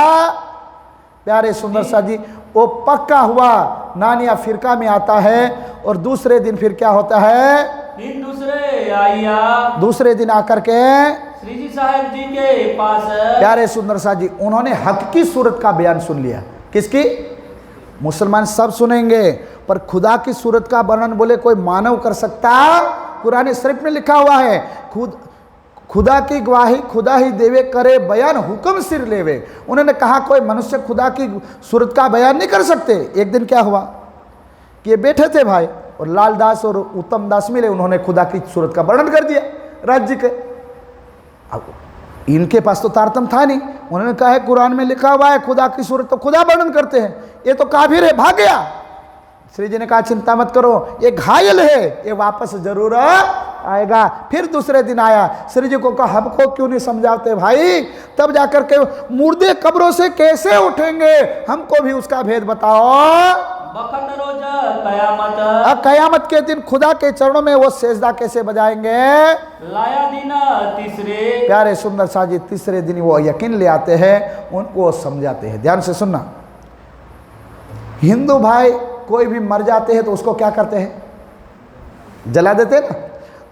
प्यारे सुंदर शाह जी वो पक्का हुआ, नानिया फिरका में आता है और दूसरे दिन फिर क्या होता है? दिन दूसरे आइया, दूसरे दिन आकर के श्री जी साहब जी के पास प्यारे सुंदर शाह जी उन्होंने हक की सूरत का बयान सुन लिया। किसकी? मुसलमान सब सुनेंगे, पर खुदा की सूरत का वर्णन बोले कोई मानव कर सकता? कुरान शरीफ में लिखा हुआ है, खुदा की गवाही खुदा ही देवे, करे बयान हुक्म सिर लेवे। उन्होंने कहा कोई मनुष्य खुदा की सूरत का बयान नहीं कर सकते। एक दिन क्या हुआ कि ये बैठे थे भाई और लाल दास और उत्तम दास मिले, उन्होंने खुदा की सूरत का वर्णन कर दिया राज्य के। अब इनके पास तो तारतम था नहीं, उन्होंने कहा है कुरान में लिखा हुआ है खुदा की सूरत, तो खुदा वर्णन करते हैं, ये तो काफिर है, भाग गया। श्री जी ने कहा चिंता मत करो, ये घायल है, ये वापस जरूर आएगा। फिर दूसरे दिन आया, श्री जी को कहा हमको क्यों नहीं समझाते भाई, तब जाकर के मुर्दे कब्रों से कैसे उठेंगे, हमको भी उसका भेद बताओ। बखत रोज कयामत, अब कयामत के दिन खुदा के चरणों में वो सेजदा कैसे बजाएंगे? लाया दिन तीसरे, प्यारे सुंदर शाह जी तीसरे दिन वो यकीन ले आते हैं, उनको समझाते हैं। ध्यान से सुनना, हिंदू भाई कोई भी मर जाते हैं तो उसको क्या करते हैं? जला देते हैं ना।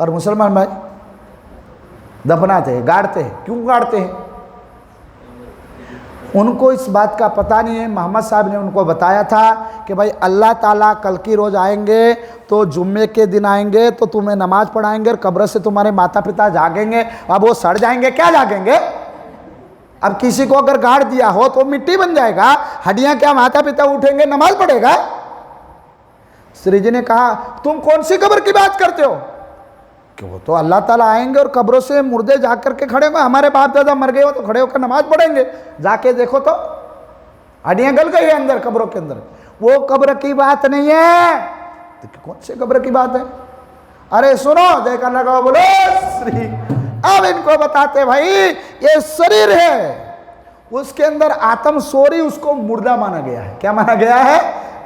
और मुसलमान भाई दफनाते हैं, गाड़ते हैं। क्यों गाड़ते हैं? उनको इस बात का पता नहीं है। मोहम्मद साहब ने उनको बताया था कि भाई अल्लाह ताला कल की रोज़ आएंगे तो जुम्मे के दिन आएंगे तो तुम्हें नमाज पढ़ाएंगे और कब्र से तुम्हारे माता पिता जागेंगे। अब वो सड़ जाएंगे, क्या जागेंगे? अब किसी को अगर गाड़ दिया हो तो मिट्टी बन जाएगा, हड्डियां क्या माता पिता उठेंगे, नमाज पढ़ेगा? श्री जी ने कहा तुम कौन सी कब्र की बात करते हो कि वो तो अल्लाह ताला आएंगे और कब्रों से मुर्दे जाकर के खड़े होंगे। हमारे बाप दादा मर गए हो तो खड़े होकर नमाज पढ़ेंगे, जाके देखो तो हड्डियां गल गई है अंदर कब्रों के अंदर। वो कब्र की बात नहीं है। तो कौन सी कब्र की बात है? अरे सुनो, देखा लगाओ, बोलो श्री। अब इनको बताते भाई ये शरीर है, उसके अंदर आत्म सोरी, उसको मुर्दा माना गया है। क्या माना गया है?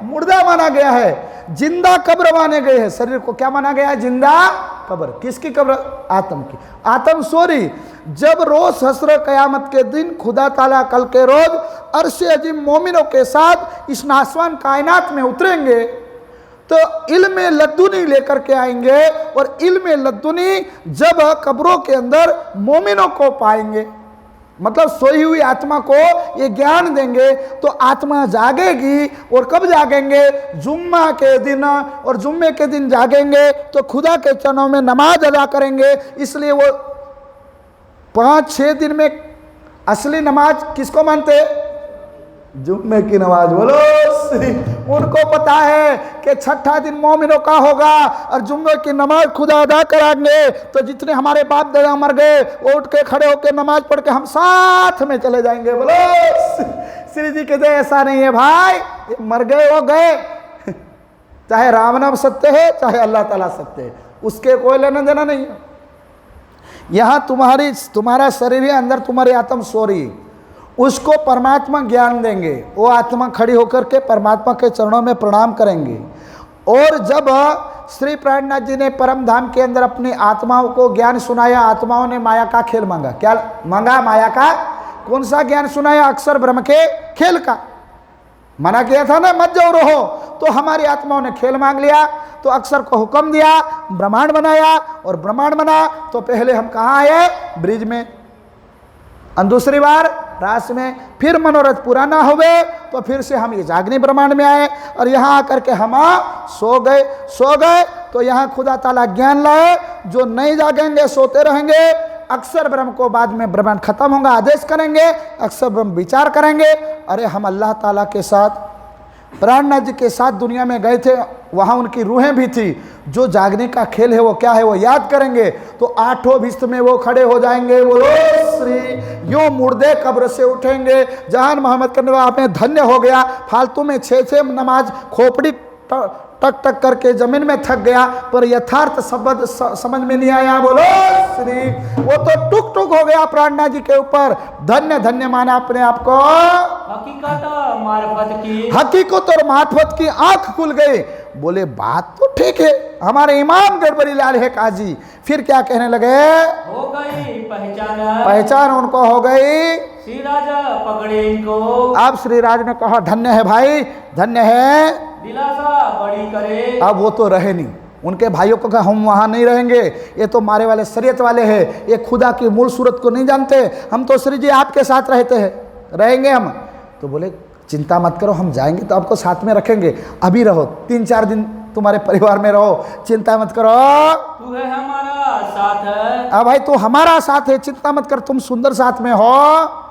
मुर्दा माना गया है। जिंदा कब्र माने गए हैं। शरीर को क्या माना गया है? जिंदा कब्र। किसकी कब्र? आत्म की। आत्म सोरी जब रोज हस्र कयामत के दिन खुदा ताला कल के रोज अर्श अजीम मोमिनों के साथ इस नासवान कायनात में उतरेंगे तो इल्म लद्दुनी लेकर के आएंगे और इल्म लद्दुनी जब कब्रों के अंदर मोमिनों को पाएंगे, मतलब सोई हुई आत्मा को ये ज्ञान देंगे तो आत्मा जागेगी। और कब जागेंगे? जुम्मा के दिन। और जुम्मे के दिन जागेंगे तो खुदा के चरणों में नमाज अदा करेंगे। इसलिए वो 5-6 दिन में असली नमाज किसको मानते हैं? जुम्मे की नमाज। बोलो श्री। उनको पता है कि छठा दिन मोमिनों का होगा और जुम्मे की नमाज खुदा अदा कराएंगे तो जितने हमारे बाप दादा मर गए वो उठ के खड़े होकर नमाज पढ़ के हम साथ में चले जाएंगे। बोलो श्री जी कहते ऐसा नहीं है भाई, ये मर गए वो गए। चाहे राम नाम सत्य है, चाहे अल्लाह ताला सत्य है, उसके कोई लेना देना नहीं है। यहाँ तुम्हारा शरीर है, अंदर तुम्हारी आत्म सो रही है, उसको परमात्मा ज्ञान देंगे। वो आत्मा खड़ी होकर के परमात्मा के चरणों में प्रणाम करेंगे। और जब श्री प्राणनाथ जी ने परम धाम के अंदर अपनी आत्माओं को ज्ञान सुनाया, आत्माओं ने माया का खेल मांगा। क्या मांगा? माया का। कौन सा ज्ञान सुनाया? अक्षर ब्रह्म के खेल का। मना किया था ना मत जाओ रहो, तो हमारी आत्माओं ने खेल मांग लिया तो अक्षर को हुक्म दिया, ब्रह्मांड बनाया। और ब्रह्मांड बना तो पहले हम कहाँ आए? ब्रिज में। दूसरी बार रास में। फिर मनोरथ पूरा ना हुए तो फिर से हम इस अग्नि ब्रह्मांड में आए और यहाँ आकर के हम सो गए। तो यहाँ खुदा ताला ज्ञान लाए। जो नहीं जागेंगे सोते रहेंगे। अक्षर ब्रह्म को बाद में ब्रह्मांड खत्म होगा आदेश करेंगे, अक्षर ब्रह्म विचार करेंगे। अरे हम अल्लाह ताला के साथ प्राणनाथ जी के साथ दुनिया में गए थे, वहाँ उनकी रूहें भी थी। जो जागने का खेल है वो क्या है वो याद करेंगे तो आठों भिस्त में वो खड़े हो जाएंगे। बोलो श्री, यूं मुर्दे कब्र से उठेंगे। जहान मोहम्मद करने वाला आपने धन्य हो गया। फालतू में 6 नमाज खोपड़ी टक टक करके जमीन में थक गया, पर यथार्थ शब्द समझ में नहीं आया। बोलो श्री, वो तो टुक टुक हो गया प्राणनाथ जी के ऊपर। धन्य धन्य माना अपने आप को। हकीकत मार्फत की, हकीकत और मार्फत की आंख खुल गई। बोले बात तो ठीक है, हमारे इमाम गड़बड़ी लाल है काजी। फिर क्या कहने लगे? हो गई पहचान, पहचान उनको हो गई। श्री राजा पकड़े इनको, अब श्री राज ने कहा धन्य है भाई, धन्य है। दिलासा बड़ी करे। अब वो तो रहे नहीं, उनके भाइयों को कहा हम वहाँ नहीं रहेंगे, ये तो मारे वाले शरीयत वाले हैं, ये खुदा की मूल सूरत को नहीं जानते, हम तो श्री जी आपके साथ रहते हैं, रहेंगे हम। तो बोले चिंता मत करो, हम जाएंगे तो आपको साथ में रखेंगे, अभी रहो 3-4 दिन तुम्हारे परिवार में रहो, चिंता मत करो, तू है हमारा साथ है। अब भाई तू हमारा साथ है, चिंता मत कर, तुम सुंदर साथ में हो।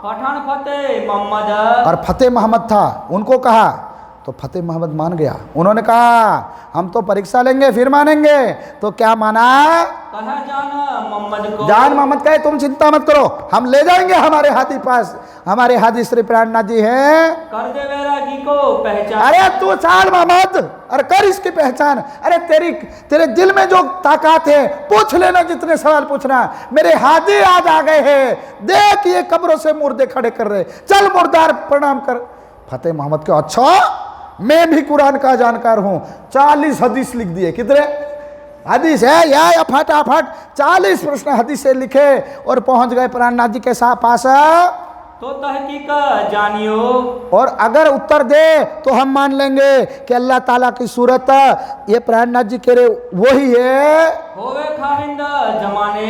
पठान फतेह मोहम्मद, और फतेह मोहम्मद था, उनको कहा तो फतेह मोहम्मद मान गया। उन्होंने कहा हम तो परीक्षा लेंगे फिर मानेंगे। तो क्या माना? कहा जान मोहम्मद को, जान मोहम्मद कहे तुम चिंता मत करो, हम ले जाएंगे हमारे हाथी पास, हमारे हाथी श्री प्राणनाथ जी हैं। कर दे वैरागी को पहचान। अरे तू चाल मोहम्मद, अरे कर इसकी पहचान। अरे तेरे दिल में जो ताकत है पूछ लेना, जितने सवाल पूछना। मेरे हाथी आज आ गए हैं, देख ये कब्रों से मुर्दे खड़े कर रहे, चल मुर्दार प्रणाम कर। फतेह मोहम्मद के अच्छा मैं भी कुरान का जानकार हूं, 40 हदीस लिख दिए। कितने हदीस है या फटाफट 40 प्रश्न हदीस से लिखे और पहुंच गए प्राणनाथ जी के पास। तो तहकीक जानियो, और अगर उत्तर दे तो हम मान लेंगे कि अल्लाह ताला की सूरत ये प्राणनाथ जी कह रहे वही है। होवे खाविंद जमाने,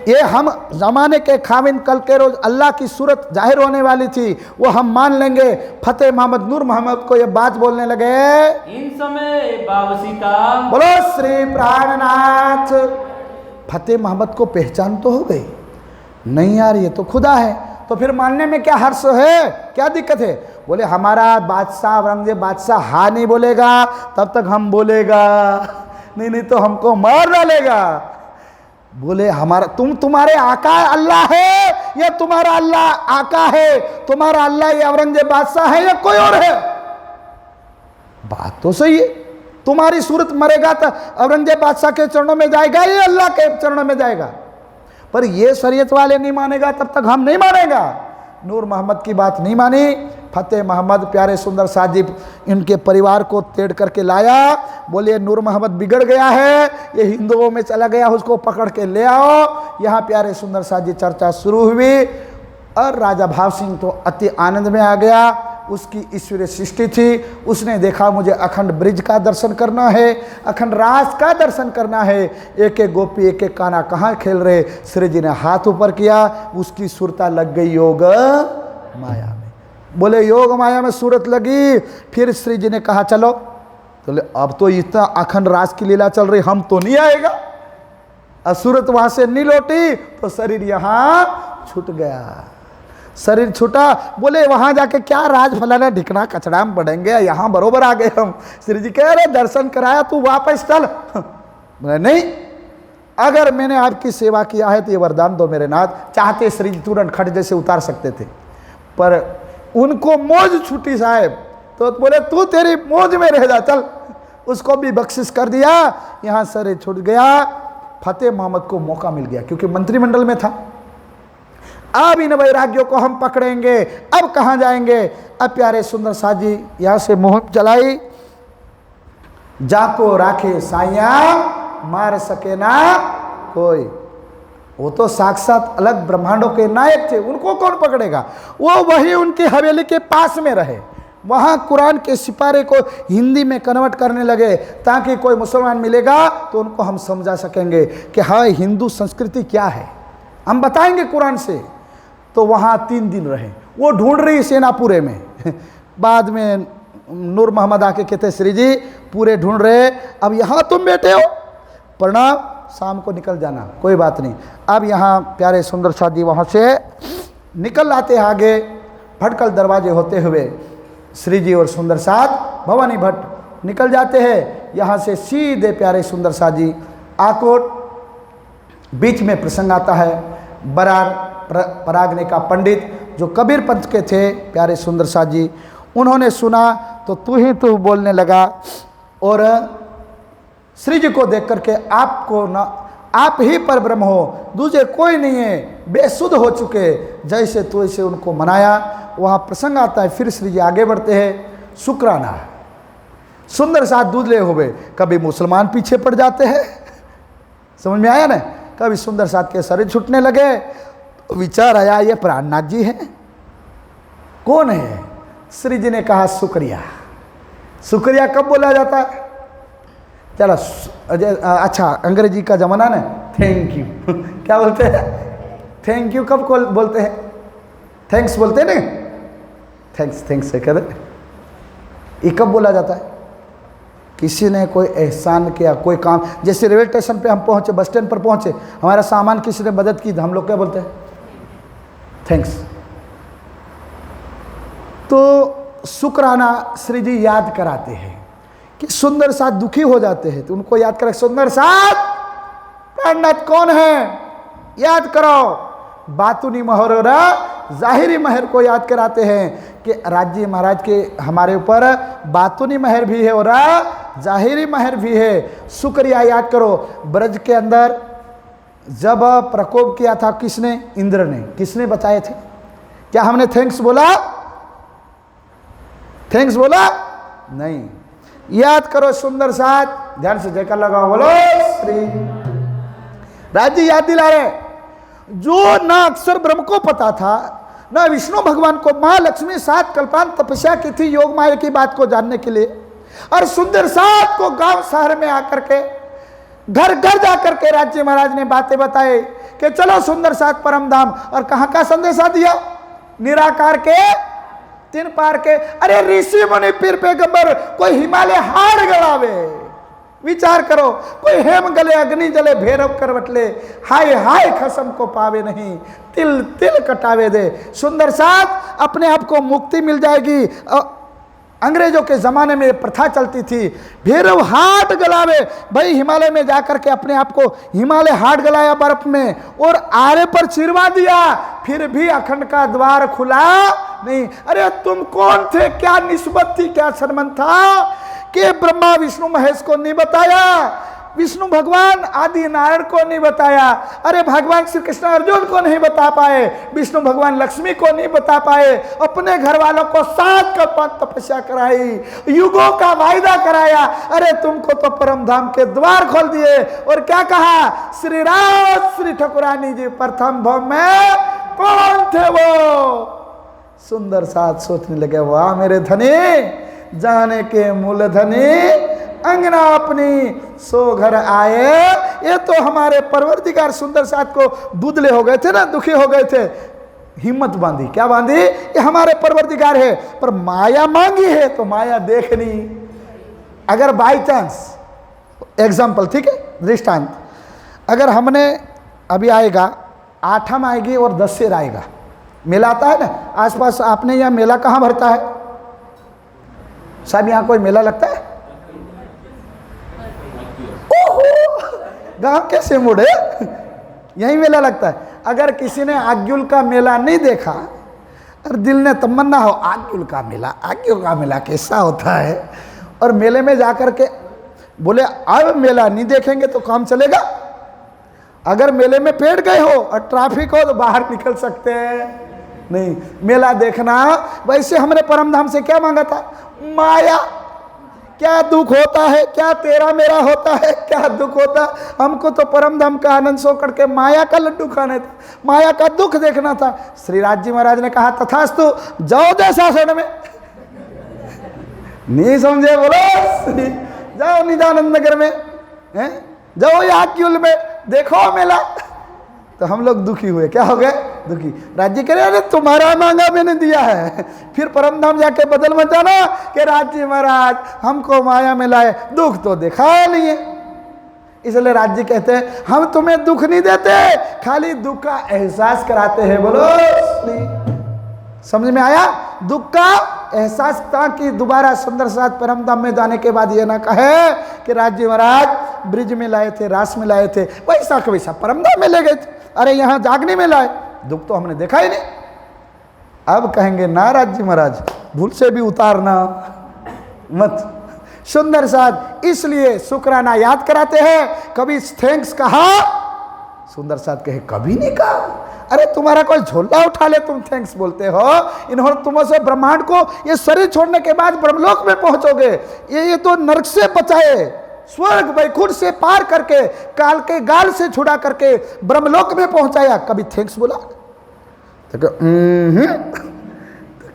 ये हम जमाने के खाविंद, कल के रोज अल्लाह की सूरत जाहिर होने वाली थी, वो हम मान लेंगे। फतेह मोहम्मद नूर मोहम्मद को ये बात बोलने लगे। इन समय बावसी का, बोलो श्री प्राणनाथ। फतेह मोहम्मद को पहचान तो हो गई, नहीं यार ये तो खुदा है, तो फिर मानने में क्या हर्ष है, क्या दिक्कत है? बोले हमारा बादशाह औरंगजेब बादशाह हाँ नहीं बोलेगा तब तक हम बोलेगा, नहीं तो हमको मार डालेगा। बोले हमारा तुम्हारे आका अल्लाह है या तुम्हारा अल्लाह आका है? तुम्हारा अल्लाह ये औरंगजेब बादशाह है या कोई और है? बात तो सही है, तुम्हारी सूरत मरेगा तो औरंगजेब बादशाह के चरणों में जाएगा या अल्लाह के चरणों में जाएगा? पर ये शरीयत वाले नहीं मानेगा तब तक हम नहीं मानेगा। नूर मोहम्मद की बात नहीं मानी। फतेह मोहम्मद प्यारे सुंदर साजिब इनके परिवार को तेड़ करके लाया। बोले नूर मोहम्मद बिगड़ गया है, ये हिंदुओं में चला गया, उसको पकड़ के ले आओ। यहाँ प्यारे सुंदर साजिब चर्चा शुरू हुई और राजा भाव सिंह तो अति आनंद में आ गया। उसकी ईश्वरीय सृष्टि थी, उसने देखा मुझे अखंड ब्रिज का दर्शन करना है, अखंड रास का दर्शन करना है। एक एक गोपी एक एक काना कहाँ खेल रहे। श्री जी ने हाथ ऊपर किया, उसकी सुरता लग गई योग माया में। बोले योग माया में सूरत लगी। फिर श्री जी ने कहा चलो, तो अब तो इतना अखंड रास की लीला चल रही, हम तो नहीं आएगा। और सूरत वहां से नहीं लौटी तो शरीर यहाँ छूट गया, शरीर छूटा। बोले वहां जाके क्या राज फलाना ढिकना कचड़ा में बढ़ेंगे, यहाँ बरोबर आ गए हम। श्री जी कह रहे दर्शन कराया तू वापस चल। बोले नहीं, अगर मैंने आपकी सेवा किया है तो ये वरदान दो मेरे नाथ। चाहते श्री जी तुरंत खट जैसे उतार सकते थे, पर उनको मौज छूटी साहब, तो बोले तू तेरी मौज में रह जा, चल। उसको भी बख्शिश कर दिया, यहाँ शरीर छूट गया। फतेह मोहम्मद को मौका मिल गया क्योंकि मंत्रिमंडल में था। अब इन वैराग्यों को हम पकड़ेंगे, अब कहाँ जाएंगे? अब प्यारे सुंदर साजी यहाँ से मुहिम चलाई, जाको राखे साइया मार सके ना कोई। वो तो साक्षात अलग ब्रह्मांडों के नायक थे, उनको कौन पकड़ेगा? वो वही उनकी हवेली के पास में रहे, वहाँ कुरान के सिपारे को हिंदी में कन्वर्ट करने लगे ताकि कोई मुसलमान मिलेगा तो उनको हम समझा सकेंगे कि हाँ हिंदू संस्कृति क्या है, हम बताएंगे कुरान से। तो वहाँ 3 दिन रहे, वो ढूंढ रही सेनापुरे में। बाद में नूर मोहम्मद आके कहते श्री जी पूरे ढूंढ रहे, अब यहाँ तुम बैठे हो, प्रणाम, शाम को निकल जाना, कोई बात नहीं। अब यहाँ प्यारे सुंदर शादी वहाँ से निकल आते आगे, भटकल दरवाजे होते हुए श्री जी और सुंदर साथ भवानी भट्ट निकल जाते हैं। यहाँ से सीधे प्यारे सुंदर साथ जी आकोट। बीच में प्रसंग आता है बरार परागने का पंडित जो कबीर पंथ के थे प्यारे सुंदर साथ जी, उन्होंने सुना तो तू बोलने लगा और श्री जी को देख करके आपको ना आप ही पर ब्रह्म हो, दूसरे कोई नहीं है, बेसुध हो चुके, जैसे तो ऐसे उनको मनाया। वहाँ प्रसंग आता है, फिर श्री जी आगे बढ़ते हैं। शुक्राना सुंदर साथ दूधले हो गए, कभी मुसलमान पीछे पड़ जाते हैं, समझ में आया ना, कभी सुंदर साथ के शरीर छूटने लगे, तो विचार आया ये प्राणनाथ जी हैं, कौन है? श्री जी ने कहा शुक्रिया। शुक्रिया कब बोला जाता है? चलो अच्छा अंग्रेजी का जमाना ना, थैंक यू क्या बोलते हैं? थैंक यू कब बोलते हैं? थैंक्स बोलते हैं ना, थैंक्स से कहते। ये कब बोला जाता है? किसी ने कोई एहसान किया, कोई काम, जैसे रेलवे स्टेशन पे हम पहुंचे, बस स्टैंड पर पहुंचे, हमारा सामान किसी ने मदद की, हम लोग क्या बोलते हैं? थैंक्स। तो शुक्राना श्री जी याद कराते हैं कि सुंदर साथ दुखी हो जाते हैं तो उनको याद करें, सुंदर साथ प्राणनाथ कौन है याद करो। बातूनी महर और जाहिरी महर को याद कराते हैं कि राज्य महाराज के हमारे ऊपर बातूनी महर भी है और जाहिरी महर भी है। शुक्रिया याद करो। ब्रज के अंदर जब प्रकोप किया था किसने? इंद्र ने। किसने बताए थे? क्या हमने थैंक्स बोला? थैंक्स बोला नहीं। याद करो सुंदर साथ, ध्यान से जयकार लगाओ, बोलो श्री। राज्य याद दिला रहे, जो ना अक्षर ब्रह्म को पता था, ना विष्णु भगवान को, मां लक्ष्मी 7 कल्पांत तपस्या की थी योग माया की बात को जानने के लिए, और सुंदर साथ को गांव शहर में आकर के घर घर जाकर के राज्य महाराज ने बातें बताए कि चलो सुंदर साथ परम धाम। और कहां का संदेशा दिया? निराकार के 3 पार के। अरे ऋषि मुनि पीर पैगंबर कोई हिमालय हार गड़ावे, विचार करो, कोई हेम गले अग्नि जले भैरव करवट ले, हाय हाय खसम को पावे नहीं, तिल तिल कटावे दे। सुंदर साथ अपने आप को मुक्ति मिल जाएगी। अंग्रेजों के ज़माने में प्रथा चलती थी, भैरव हाट गलावे, भाई हिमालय में जाकर के अपने आप को हिमालय हाट गलाया बर्फ में और आरे पर चिरवा दिया, फिर भी अखंड का द्वार खुला नहीं। अरे तुम कौन थे? क्या निस्बत थी? क्या संबंध था कि ब्रह्मा विष्णु महेश को नहीं बताया, विष्णु भगवान आदि नारायण को नहीं बताया, अरे भगवान श्री कृष्ण अर्जुन को नहीं बता पाए, विष्णु भगवान लक्ष्मी को नहीं बता पाए, अपने घर वालों को 7 कल्पांत तपस्या कराई, युगों का वायदा कराया। अरे तुमको तो परम धाम के द्वार खोल दिए और क्या कहा? श्री राज श्री ठकुरानी जी प्रथम भव में कौन थे वो? सुंदर साथ सोचने लगे, वाह मेरे धनी, जाने के मूल धनी, अंगना अपनी सो घर आए। ये तो हमारे परवरदिगार सुंदर साथ को दूधले हो गए थे ना, दुखी हो गए थे, हिम्मत बांधी। क्या बांधी? ये हमारे परवरदिगार है, पर माया मांगी है तो माया देखनी। अगर बाई चांस एग्जाम्पल, ठीक है, दृष्टांत, अगर हमने अभी आएगा 8 आएगी और 10 शेर आएगा, मेला आता है ना आसपास, आपने यहाँ मेला कहाँ भरता है साहब? यहाँ कोई मेला लगता है? गांव कैसे मुड़े, यही मेला लगता है। अगर किसी ने आग्युल का मेला नहीं देखा और दिल ने तमन्ना हो आग्युल का मेला कैसा होता है, और मेले में जाकर के बोले अब मेला नहीं देखेंगे तो काम चलेगा? अगर मेले में पेड़ गए हो और ट्रैफिक हो तो बाहर निकल सकते हैं नहीं। मेला देखना। वैसे हमने परम धाम से क्या मांगा था? माया। क्या दुख होता है? क्या तेरा मेरा होता है? क्या दुख होता? हमको तो परम धाम का आनंद सो करके माया का लड्डू खाने था, माया का दुख देखना था। श्री राज महाराज ने कहा तथास्तु, जाओ दशासन में। नहीं समझे? बोलो जाओ निदानंद नगर में, जाओ याग्युल में, देखो मेला। तो हम लोग दुखी हुए। क्या हो गए? दुखी। राज्य कह रहे अरे तुम्हारा मांगा मैंने दिया है। फिर परम धाम जाके बदल मत जाना कि राज्य महाराज हमको माया में लाए, दुख तो दिखाया नहीं है। इसलिए राज्य कहते हैं हम तुम्हें दुख नहीं देते, खाली दुख का एहसास कराते हैं। बोलो समझ में आया? दुख का एहसास था कि दोबारा सुंदर साथ परमधाम में जाने के बाद ये ना कहे कि राजी महाराज ब्रिज में लाए थे, रास में लाए थे, वैसा का वैसा परमधाम में ले गए थे, अरे यहाँ जागने में लाए, दुख तो हमने देखा ही नहीं। अब कहेंगे ना राजी महाराज भूल से भी उतारना मत। सुंदर साथ इसलिए शुक्राना याद कराते हैं। कभी थैंक्स कहा? सुंदर साथ कहे कभी नहीं कहा। अरे तुम्हारा कोई झोला उठा ले तुम थैंक्स बोलते हो। इन्होंने तुमसे ब्रह्मांड को ये शरीर छोड़ने के बाद ब्रह्मलोक में पहुंचोगे, ये तो नरक से बचाए, स्वर्ग वैकुंठ से पार करके काल के गाल से छुड़ा करके ब्रह्मलोक में पहुंचाया, कभी थैंक्स बोला?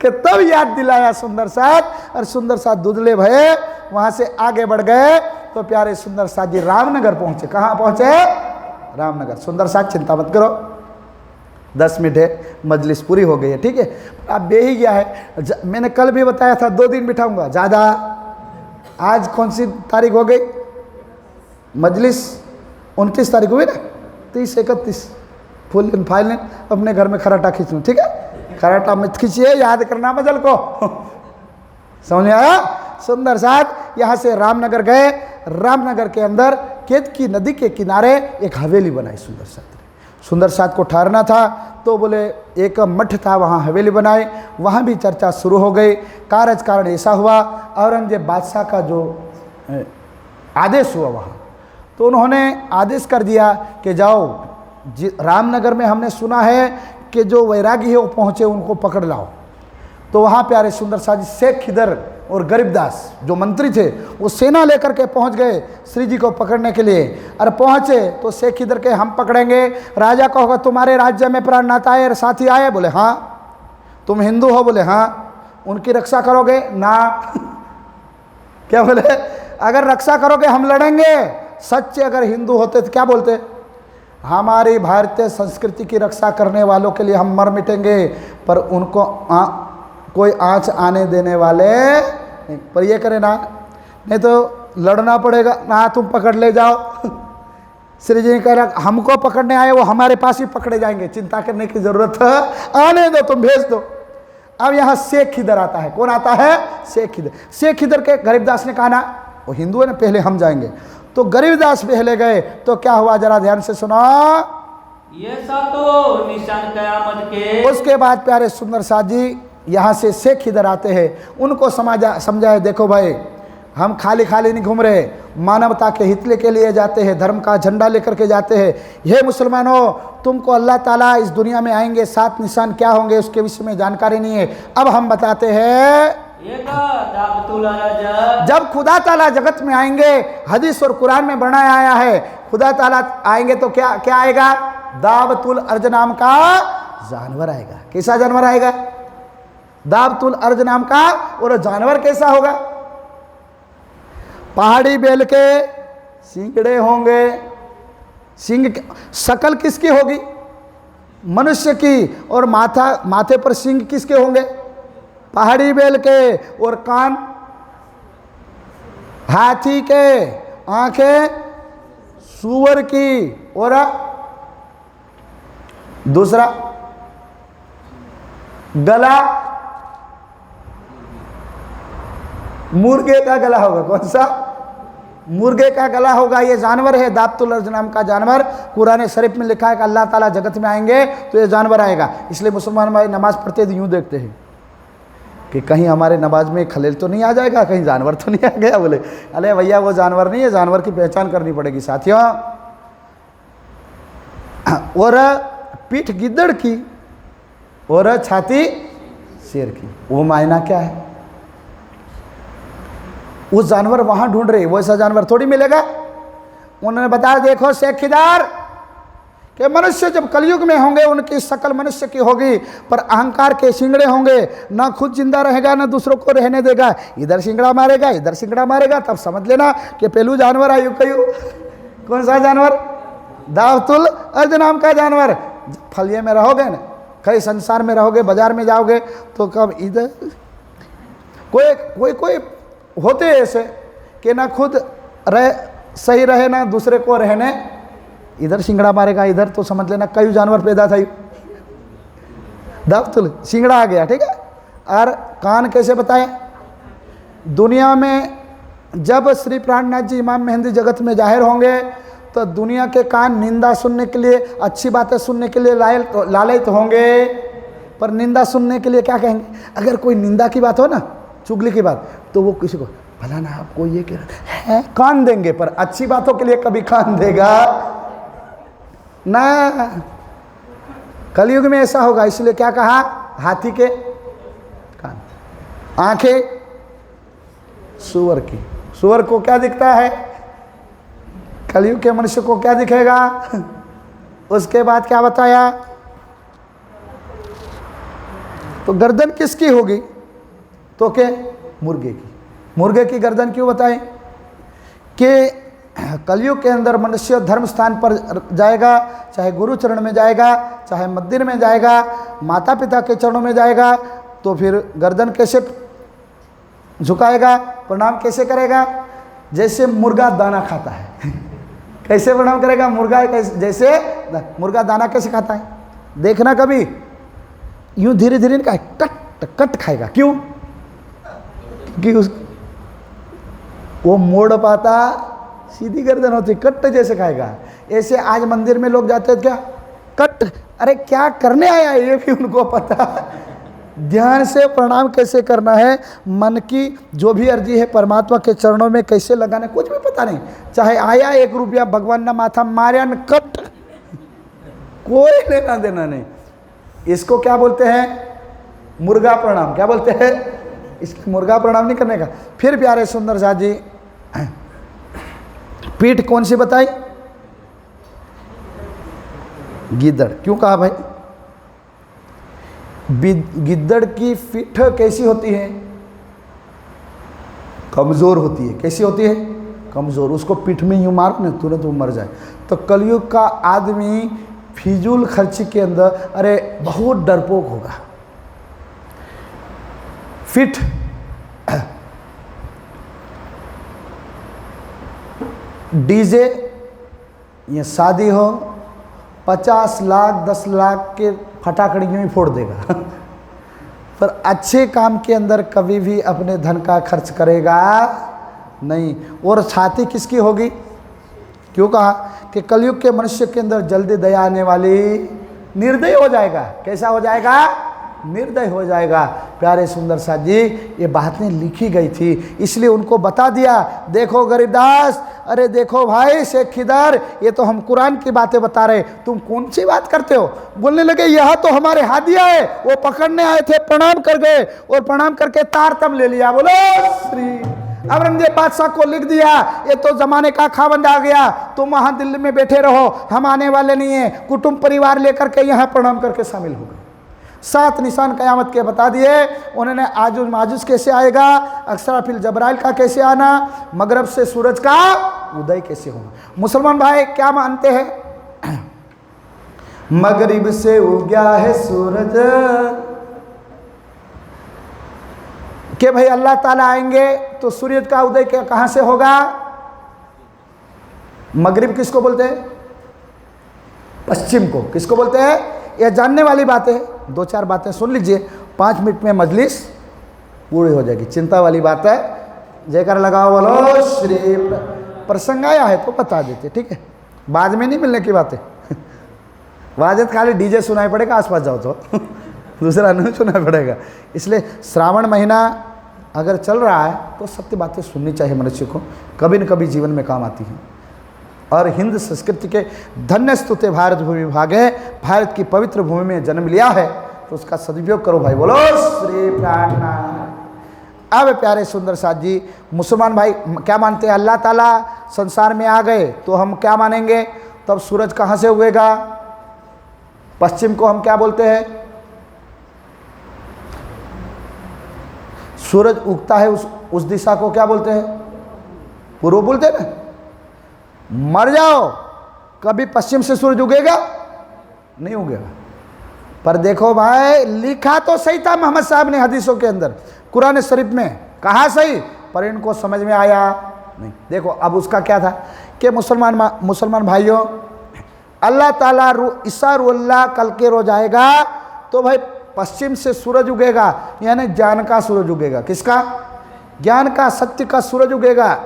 तो तब याद दिलाया सुंदर साथ। और सुंदर साथ दुधले भये वहां से आगे बढ़ गए तो प्यारे सुंदर साथ जी रामनगर पहुंचे। कहां पहुंचे? रामनगर। सुंदर साथ चिंता मत करो, 10 मिनट है, मजलिस पूरी हो गई है, ठीक है। अब बे ही गया है, मैंने कल भी बताया था 2 दिन बिठाऊंगा ज़्यादा। आज कौन सी तारीख हो गई? मजलिस 29 तारीख हुई ना, 30 31 फुल दिन फाइनल अपने घर में खराटा खींच लूँ, ठीक है। खराटा मत खींचिए, याद करना मजल को, समझ में आया? सुंदर साथ यहाँ से रामनगर गए। रामनगर के अंदर केतकी नदी के किनारे एक हवेली बनाई सुंदर साथ ने। सुंदर साथ को ठहरना था तो बोले एक मठ था, वहाँ हवेली बनाए। वहाँ भी चर्चा शुरू हो गई। कारण ऐसा हुआ, औरंगजेब बादशाह का जो आदेश हुआ वहाँ, तो उन्होंने आदेश कर दिया कि जाओ रामनगर में हमने सुना है कि जो वैरागी है वो पहुँचे, उनको पकड़ लाओ। तो वहाँ प्यारे सुंदर साथ जी शेख खिदर और गरीबदास जो मंत्री थे वो सेना लेकर के पहुँच गए श्री जी को पकड़ने के लिए। और पहुँचे तो शेख खिदर के हम पकड़ेंगे, राजा का होगा तुम्हारे राज्य में प्राणनाथ आए और साथी आए? बोले हाँ। तुम हिंदू हो? बोले हाँ। उनकी रक्षा करोगे? ना। क्या बोले? अगर रक्षा करोगे हम लड़ेंगे। सच्चे अगर हिंदू होते तो क्या बोलते? हमारी भारतीय संस्कृति की रक्षा करने वालों के लिए हम मर मिटेंगे, पर उनको कोई आँच आने देने वाले नहीं। पर ये करे ना, नहीं तो लड़ना पड़ेगा ना, तुम पकड़ ले जाओ। श्री जी कह रहा हमको पकड़ने आए, वो हमारे पास ही पकड़े जाएंगे, चिंता करने की जरूरत है, आने दो, तुम भेज दो। अब यहाँ शेख खिदर आता है। कौन आता है? शेख खिदर। शेख खिदर के गरीबदास ने कहा ना, वो हिंदू है ना, पहले हम जाएंगे। तो गरीबदास पहले गए तो क्या हुआ, जरा ध्यान से सुनो। ये सा तो निशान कयामत के। उसके बाद प्यारे सुंदर साथ जी यहाँ से शेख खिदर आते हैं, उनको समझाए देखो भाई हम खाली खाली नहीं घूम रहे, मानवता के हित के लिए जाते हैं, धर्म का झंडा लेकर के जाते हैं। हे मुसलमानों, तुमको अल्लाह ताला इस दुनिया में आएंगे 7 निशान क्या होंगे उसके विषय में जानकारी नहीं है। अब हम बताते हैं। जब खुदा ताला जगत में आएंगे, हदीस और कुरान में बनाया आया है, खुदा ताला आएंगे तो क्या क्या आएगा? दाबतुल अर्ज नाम का जानवर आएगा। कैसा जानवर आएगा? दाबतुल अर्ज नाम का। और जानवर कैसा होगा? पहाड़ी बैल के सिंगड़े होंगे। शकल किसकी होगी? मनुष्य की। और माथे पर सिंग किसके होंगे? पहाड़ी बैल के। और कान हाथी के, आंखें सूअर की। और दूसरा गला मुर्गे का गला होगा। कौन सा? मुर्गे का गला होगा। ये जानवर है दाबतुल अर्ज नाम का जानवर। कुरान शरीफ में लिखा है कि अल्लाह ताला जगत में आएंगे तो ये जानवर आएगा। इसलिए मुसलमान भाई नमाज पढ़ते यूँ देखते हैं कि कहीं हमारे नमाज में खलेल तो नहीं आ जाएगा, कहीं जानवर तो नहीं आ गया। बोले अरे भैया वो जानवर नहीं है, जानवर की पहचान करनी पड़ेगी साथियों। और पीठ गिद्दड़ की और छाती शेर की। वो मायना क्या है? वो जानवर वहां ढूंढ रहे, वैसा जानवर थोड़ी मिलेगा। उन्होंने बताया देखो शेख खिदर कि मनुष्य जब कलयुग में होंगे उनकी शकल मनुष्य की होगी, पर अहंकार के सिंगड़े होंगे, ना खुद जिंदा रहेगा ना दूसरों को रहने देगा। इधर सिंगड़ा मारेगा इधर सिंगड़ा मारेगा, तब समझ लेना कि पहलू जानवर आयु कयू। कौन सा जानवर? दाबतुल अर्ज नाम का जानवर। फलिए में रहोगे ना, कई संसार में रहोगे, बाजार में जाओगे तो कब इधर कोई होते ऐसे कि ना खुद सही रहे ना दूसरे को रहने, इधर सिंगड़ा मारेगा इधर, तो समझ लेना कई जानवर पैदा था। दाबतुल सिंगड़ा आ गया, ठीक है। और कान कैसे बताए? दुनिया में जब श्री प्राणनाथ जी इमाम मेहंदी जगत में जाहिर होंगे तो दुनिया के कान निंदा सुनने के लिए, अच्छी बातें सुनने के लिए लालयित होंगे, पर निंदा सुनने के लिए क्या कहेंगे? अगर कोई निंदा की बात हो ना, चुगली की बात, तो वो किसी को भला ना आपको ये कह रहा है, कान देंगे, पर अच्छी बातों के लिए कभी कान देगा ना। कलयुग में ऐसा होगा, इसलिए क्या कहा? हाथी के कान, आंखें सूअर की। सूअर को क्या दिखता है? कलयुग के मनुष्य को क्या दिखेगा? उसके बाद क्या बताया? तो गर्दन किसकी होगी? तो क्या? मुर्गे की। मुर्गे की गर्दन क्यों बताएं? कि कलयुग के अंदर मनुष्य धर्म स्थान पर जाएगा, चाहे गुरु चरण में जाएगा, चाहे मंदिर में जाएगा, माता पिता के चरणों में जाएगा, तो फिर गर्दन कैसे झुकाएगा, प्रणाम कैसे करेगा? जैसे मुर्गा दाना खाता है। कैसे प्रणाम करेगा? मुर्गा जैसे मुर्गा दाना कैसे खाता है? देखना कभी, यूं धीरे धीरे नहीं, कट कट खाएगा। क्यों? क्योंकि वो मोड़ पाता, सीधी गर्दन होती, कट जैसे खाएगा। ऐसे आज मंदिर में लोग जाते हैं, क्या कट, अरे क्या करने आया है ये भी उनको पता। ध्यान से प्रणाम कैसे करना है, मन की जो भी अर्जी है परमात्मा के चरणों में कैसे लगाना, कुछ भी पता नहीं। चाहे आया 1 रुपया, भगवान ना माथा मारिया न कट, कोई लेना देना नहीं। इसको क्या बोलते हैं? मुर्गा प्रणाम। क्या बोलते हैं? इसको मुर्गा प्रणाम नहीं करने का। फिर प्यारे सुंदर साथ जी, पीठ कौन सी बताई? गिद्दड़। क्यों कहा भाई? गिद्दड़ की पीठ कैसी होती है? कमजोर होती है। कैसी होती है? कमजोर। उसको पीठ में यूं मारो ना, तुरंत वो मर जाए। तो कलयुग का आदमी फिजूल खर्ची के अंदर, अरे बहुत डरपोक होगा। फिट डीजे, ये शादी हो, 50 लाख 10 लाख के फटाकड़ियों में फोड़ देगा। पर अच्छे काम के अंदर कभी भी अपने धन का खर्च करेगा नहीं। और छाती किसकी होगी? क्यों कहा कि कलयुग के मनुष्य के अंदर जल्दी दया आने वाली, निर्दय हो जाएगा। कैसा हो जाएगा? निर्दय हो जाएगा। प्यारे सुंदर साथ जी, ये बातें लिखी गई थी, इसलिए उनको बता दिया। देखो गरीबदास, अरे देखो भाई शेख खिदर, ये तो हम कुरान की बातें बता रहे, तुम कौन सी बात करते हो? बोलने लगे यह तो हमारे हादिया है, वो पकड़ने आए थे, प्रणाम कर गए और प्रणाम करके तार तब ले लिया। बोलो श्री। औरंगजेब बादशाह को लिख दिया, ये तो जमाने का खावंद आ गया, तुम वहां दिल्ली में बैठे रहो, हम आने वाले नहीं है। कुटुंब परिवार लेकर के यहाँ प्रणाम करके शामिल हो गए। 7 निशान कयामत के बता दिए उन्होंने। आजुज माजुज कैसे आएगा, अक्सराफिल जबराइल का कैसे आना, मगरब से सूरज का उदय कैसे होना। मुसलमान भाई क्या मानते हैं? मगरिब से उगया है सूरज, कि भाई अल्लाह ताला आएंगे तो सूरज का उदय कहां से होगा? मगरिब किसको बोलते हैं? पश्चिम को। किसको बोलते हैं? यह जानने वाली बात है। 2-4 बातें सुन लीजिए, 5 मिनट में मजलिस पूरी हो जाएगी। चिंता वाली बात है। जयकार लगाओ, बोलो श्री। प्रसंग आया है तो बता देते, ठीक है? बाद में नहीं मिलने की बात है। वाजत खाली डीजे सुनाई पड़ेगा, आसपास जाओ तो दूसरा नहीं सुनाई पड़ेगा। इसलिए श्रावण महीना अगर चल रहा है तो सत्य बातें सुननी चाहिए मनुष्य को, कभी न कभी जीवन में काम आती हैं। और हिंद संस्कृति के धन्य स्तुते भारत भूमि भागे, भारत की पवित्र भूमि में जन्म लिया है तो उसका सदुपयोग करो भाई। बोलो श्री प्राणनाथ। अब प्यारे सुंदर साथ जी, मुसलमान भाई क्या मानते हैं? अल्लाह ताला संसार में आ गए तो हम क्या मानेंगे? तब सूरज कहाँ से उगेगा? पश्चिम को हम क्या बोलते हैं? सूरज उगता है उस दिशा को क्या बोलते हैं? पूर्व बोलते हैं ना। मर जाओ, कभी पश्चिम से सूरज उगेगा? नहीं उगेगा। पर देखो भाई, लिखा तो सही था मोहम्मद साहब ने हदीसों के अंदर, कुरान शरीफ में कहा सही, पर इनको समझ में आया नहीं। देखो अब उसका क्या था कि मुसलमान भाइयों, अल्लाह ताला ईसा रुल्लाह कल के रोज आएगा तो भाई पश्चिम से सूरज उगेगा, यानी ज्ञान का सूरज उगेगा। किसका? ज्ञान का, सत्य का सूरज उगेगा।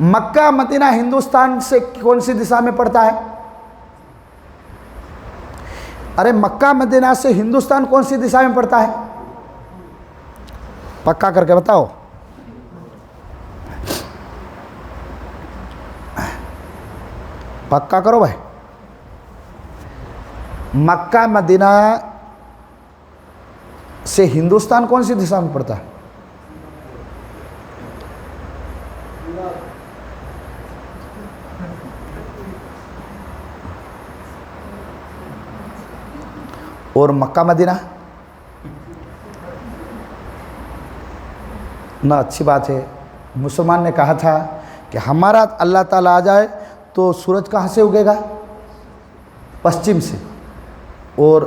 मक्का मदीना हिंदुस्तान से कौन सी दिशा में पड़ता है? अरे मक्का मदीना से हिंदुस्तान कौन सी दिशा में पड़ता है? पक्का करके बताओ। पक्का करो भाई। मक्का मदीना से हिंदुस्तान कौन सी दिशा में पड़ता है? और मक्का मदीना ना, अच्छी बात है। मुसलमान ने कहा था कि हमारा अल्लाह ताला आ जाए तो सूरज कहाँ से उगेगा? पश्चिम से। और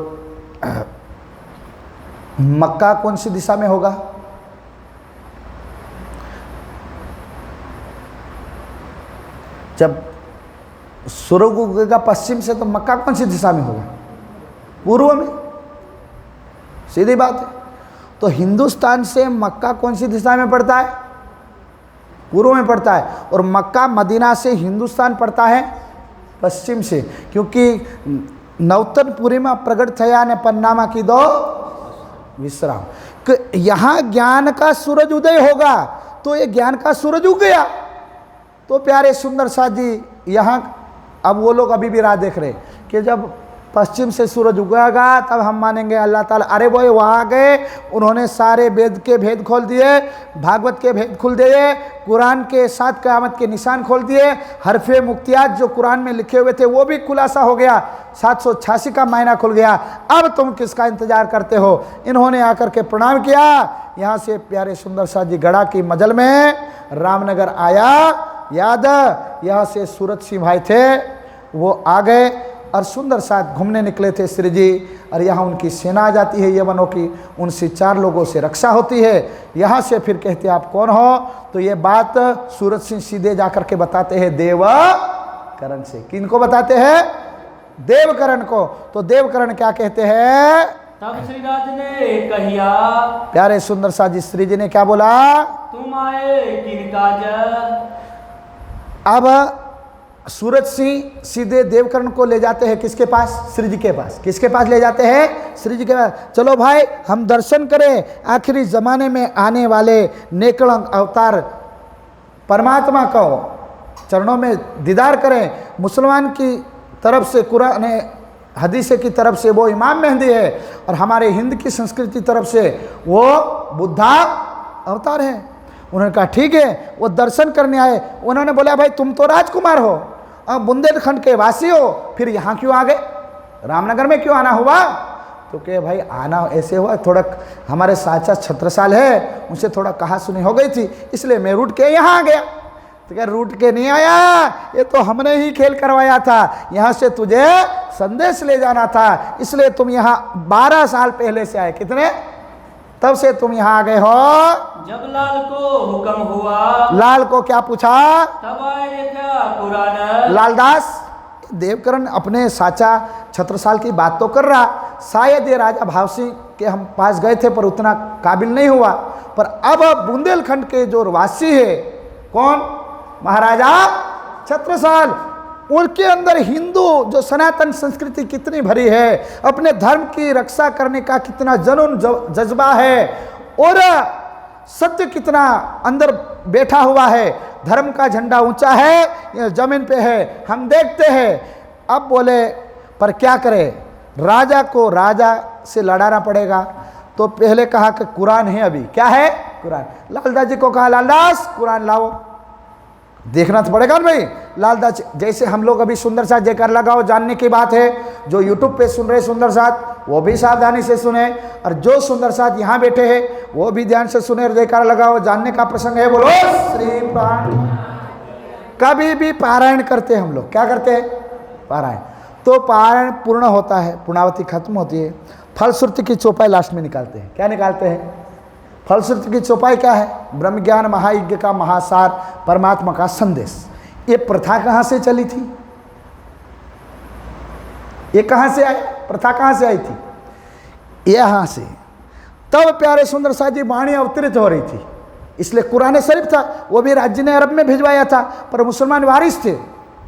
मक्का कौन सी दिशा में होगा? जब सूरज उगेगा पश्चिम से तो मक्का कौन सी दिशा में होगा? पूर्व में। सीधी बात है। तो हिंदुस्तान से मक्का कौन सी दिशा में पड़ता है? पूर्व में पड़ता है। और मक्का मदीना से हिंदुस्तान पड़ता है पश्चिम से, क्योंकि नवतन पूर्णिमा प्रगट थया ने पन्नामा की दो विश्राम। कि यहाँ ज्ञान का सूरज उदय होगा, तो ये ज्ञान का सूरज उग गया। तो प्यारे सुंदर साथ जी, यहाँ अब वो लोग अभी भी राह देख रहे कि जब पश्चिम से सूरज उगेगा तब हम मानेंगे अल्लाह ताला। अरे वो वहाँ गए, उन्होंने सारे वेद के भेद खोल दिए, भागवत के भेद खोल दिए, कुरान के 7 क़यामत के निशान खोल दिए, हरफे मुक्तियात जो कुरान में लिखे हुए थे वो भी खुलासा हो गया, 786 का मायना खुल गया। अब तुम किसका इंतजार करते हो? इन्होंने आकर के प्रणाम किया। यहाँ से प्यारे सुंदर साथ जी गढ़ा की मजल में रामनगर आया, याद? यहाँ से सूरज सिंह भाई थे, वो आ गए और सुंदर साथ घूमने निकले थे श्री जी। और यहाँ उनकी सेना आ जाती है यवनों की, उनसे 4 लोगों से रक्षा होती है। यहाँ से फिर कहते हैं आप कौन हो? तो ये बात सूरज सिंह सीधे जाकर के बताते हैं देवकरण से। किनको बताते हैं? देवकरण को। तो देवकरण क्या कहते हैं? तब श्रीराज ने कहिया, प्यारे सुंदर साथ जी श्री जी ने क्या बोला? तुम आए किन काज? अब सूरज सिंह सीधे देवकरण को ले जाते हैं किसके पास? श्री जी के पास। किसके पास ले जाते हैं? श्री जी के पास। चलो भाई हम दर्शन करें आखिरी ज़माने में आने वाले नेकलंक अवतार परमात्मा को चरणों में दीदार करें। मुसलमान की तरफ से कुरान हदीस की तरफ से वो इमाम मेहंदी है, और हमारे हिंद की संस्कृति तरफ से वो बुद्धा अवतार है। उन्होंने कहा ठीक है, वो दर्शन करने आए। उन्होंने बोला भाई तुम तो राजकुमार हो, अब बुंदेलखंड के वासी हो, फिर यहाँ क्यों आ गए? रामनगर में क्यों आना हुआ? तो कहे भाई आना ऐसे हुआ, थोड़ा हमारे साचा छत्रसाल है, उनसे थोड़ा कहा सुनी हो गई थी, इसलिए मैं रूट के यहाँ आ गया। तो क्या रूट के नहीं आया, ये तो हमने ही खेल करवाया था, यहाँ से तुझे संदेश ले जाना था, इसलिए तुम यहाँ 12 साल पहले से आए। कितने? तब से तुम यहाँ आ गए हो। जब लाल को हुक्म हुआ, लाल को क्या पूछा? तब आए देखा कुरान। लालदास देवकरण अपने साचा छत्रसाल की बात तो कर रहा, शायद ये राजा भाव सिंह के हम पास गए थे पर उतना काबिल नहीं हुआ। पर अब बुंदेलखंड के जो वासी है, कौन? महाराजा छत्रसाल, उनके अंदर हिंदू जो सनातन संस्कृति कितनी भरी है, अपने धर्म की रक्षा करने का कितना जुनून जज्बा है, और सत्य कितना अंदर बैठा हुआ है। धर्म का झंडा ऊंचा है या जमीन पे है, हम देखते हैं। अब बोले पर क्या करें, राजा को राजा से लड़ाना पड़ेगा। तो पहले कहा कि कुरान है, अभी क्या है? कुरान। लालदास जी को कहा लालदास कुरान लाओ, देखना तो पड़ेगा ना भाई। लालदास जैसे हम लोग अभी सुंदर साथ जयकार लगाओ, जानने की बात है। जो यूट्यूब पे सुन रहे सुंदर साथ वो भी सावधानी से सुने, और जो सुंदर साथ यहाँ बैठे हैं वो भी ध्यान से सुने और जयकार लगाओ। जानने का प्रसंग है, बोलो श्री पारायण। कभी भी पारायण करते हैं हम लोग, क्या करते हैं? पारायण। तो पारायण पूर्ण होता है, पूर्णावती खत्म होती है, फलश्रुति की चौपाई लास्ट में निकालते हैं। क्या निकालते हैं? फलश्रुति की चौपाई क्या है? ब्रह्म ज्ञान महायज्ञ का महासार, परमात्मा का संदेश। ये प्रथा कहाँ से चली थी? ये कहाँ से आई? प्रथा कहाँ से आई थी? यहाँ से तब प्यारे सुंदर साहब जी वाणी अवतरित हो रही थी। इसलिए कुरान शरीफ था, वो भी राज्य ने अरब में भिजवाया था, पर मुसलमान वारिस थे,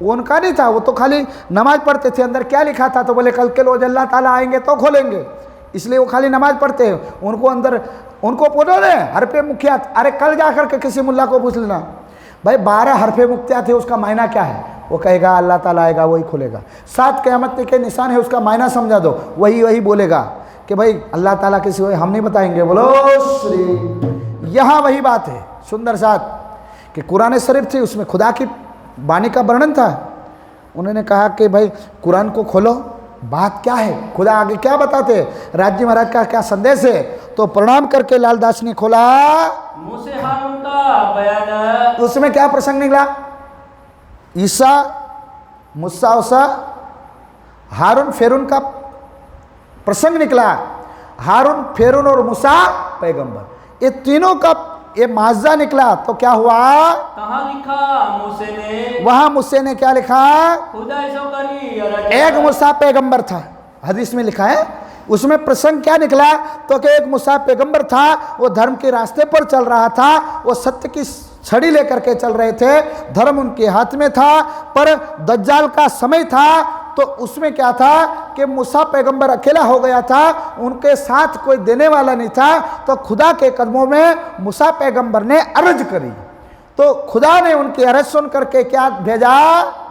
वो उनका नहीं था, वो तो खाली नमाज पढ़ते थे। अंदर क्या लिखा था तो बोले कल के रोज अल्लाह ताला आएंगे तो खोलेंगे, इसलिए वो खाली नमाज पढ़ते हैं। उनको अंदर उनको बोलो ने हरफे मुख्यात, अरे कल जा कर के किसी मुल्ला को पूछ लेना भाई 12 हरफे मुख्यात थे, उसका मायना क्या है, वो कहेगा अल्लाह ताला आएगा वही खोलेगा। 7 क़यामत के निशान है, उसका मायना समझा दो, वही बोलेगा कि भाई अल्लाह ताला किसी को हम नहीं बताएंगे। बोलो श्री। यहाँ वही बात है सुंदर साथ कि कुरान शरीफ थी, उसमें खुदा की वाणी का वर्णन था। उन्होंने कहा कि भाई कुरान को खोलो, बात क्या है, खुदा आगे क्या बताते, राज्य महाराज का क्या संदेश है। तो प्रणाम करके लालदास ने खोला, मूसे हारून का बयान, उसमें क्या प्रसंग निकला, ईसा मूसा उसा हारून फेरून का प्रसंग निकला। हारून फेरून और मूसा पैगंबर, ये तीनों का ये माजा निकला। तो क्या हुआ, कहाँ लिखा मूसे ने, वहां मूसे ने क्या लिखा, खुदा ऐसा करी और एक मूसा पैगंबर था, हदीस में लिखा है। उसमें प्रसंग क्या निकला तो कि एक मूसा पैगंबर था, वो धर्म के रास्ते पर चल रहा था, वो सत्य की छड़ी लेकर के चल रहे थे, धर्म उनके हाथ में था, पर दज्जाल का समय था। तो उसमें क्या था कि मूसा पैगंबर अकेला हो गया था, उनके साथ कोई देने वाला नहीं था। तो खुदा के कदमों में मूसा पैगंबर ने अर्ज करी, तो खुदा ने उनकी अर्ज सुन करके क्या भेजा,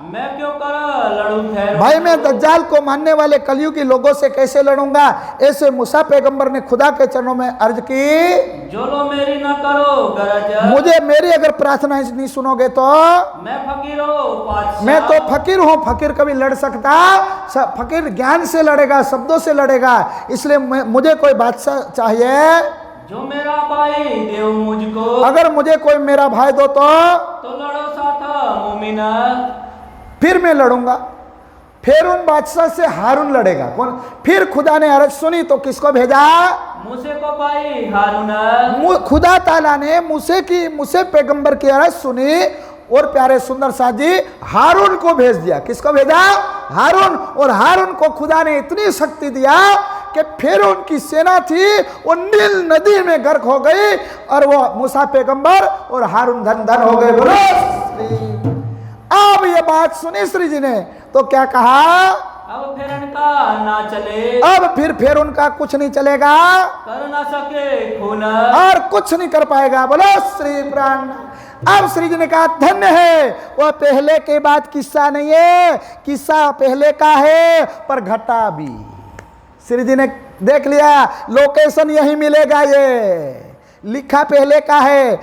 मैं क्यों कर लड़ूं ठहरो, भाई मैं दज्जाल को मानने वाले कलयुगी लोगों से कैसे लड़ूंगा। ऐसे मूसा पैगंबर ने खुदा के चरणों में अर्ज की, जो लो मेरी ना करो गरज, मुझे मेरी अगर प्रार्थना नहीं सुनोगे तो मैं फकीर हूँ बादशाह, मैं तो फकीर हूँ। फकीर कभी लड़ सकता, फकीर ज्ञान से लड़ेगा, शब्दों से लड़ेगा। इसलिए मुझे कोई बादशाह चाहिए, जो मेरा भाई देव मुझको, अगर मुझे कोई मेरा भाई दो तो लड़ो साथ मोमिना, फिर मैं लड़ूंगा। फिर उन बादशाह से हारून लड़ेगा कौन। फिर खुदा ने अर्ज सुनी तो किसको भेजा, मूसे को भाई हारून, खुदा ताला ने मूसे पैगंबर की अर्ज सुनी और प्यारे सुंदर साथ जी हारून को भेज दिया। किसको भेजा, हारून। और हारून को खुदा ने इतनी शक्ति दिया कि फिर उनकी सेना थी वो नील नदी में गर्क हो गई, और वो मूसा पैगंबर और हारून धन धन हो गए। बोलो श्री। अब ये बात सुनी श्री जी ने तो क्या कहा, अब फिर इनका ना चले, अब फिर उनका कुछ नहीं चलेगा, कर ना सके खून, और कुछ नहीं कर पाएगा। बोलो श्री प्राण। अब श्री जी ने कहा धन्य है वो पहले के बाद किस्सा नहीं है, किस्सा पहले का है पर घटा भी। श्री जी ने देख लिया, लोकेशन यही मिलेगा, ये लिखा पहले का है,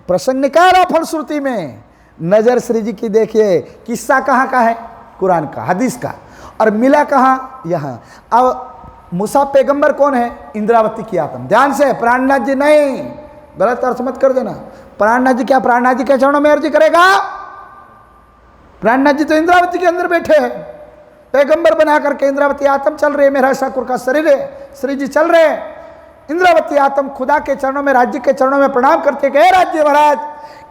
प्रसंग निकाला फलश्रुति में। नजर श्री जी की देखिए, किस्सा कहाँ का है, कुरान का, हदीस का, और मिला कहाँ, यहाँ। अब मूसा पैगंबर कौन है, इंद्रावती की आत्मा। ध्यान से, प्राणनाथ जी नहीं, गलत अर्थ मत कर देना। प्राणनाथ जी क्या प्राणनाथ जी के चरणों में अर्जी करेगा, प्राणनाथ जी तो इंद्रावती के अंदर बैठे हैं, पैगंबर बना करके इंद्रावती आत्म चल रहे, मेरा ठाकुर का शरीर है, श्री जी चल रहे हैं। इंद्रावती आत्म खुदा के चरणों में, राज्य के चरणों में प्रणाम करके गए, राज्य महाराज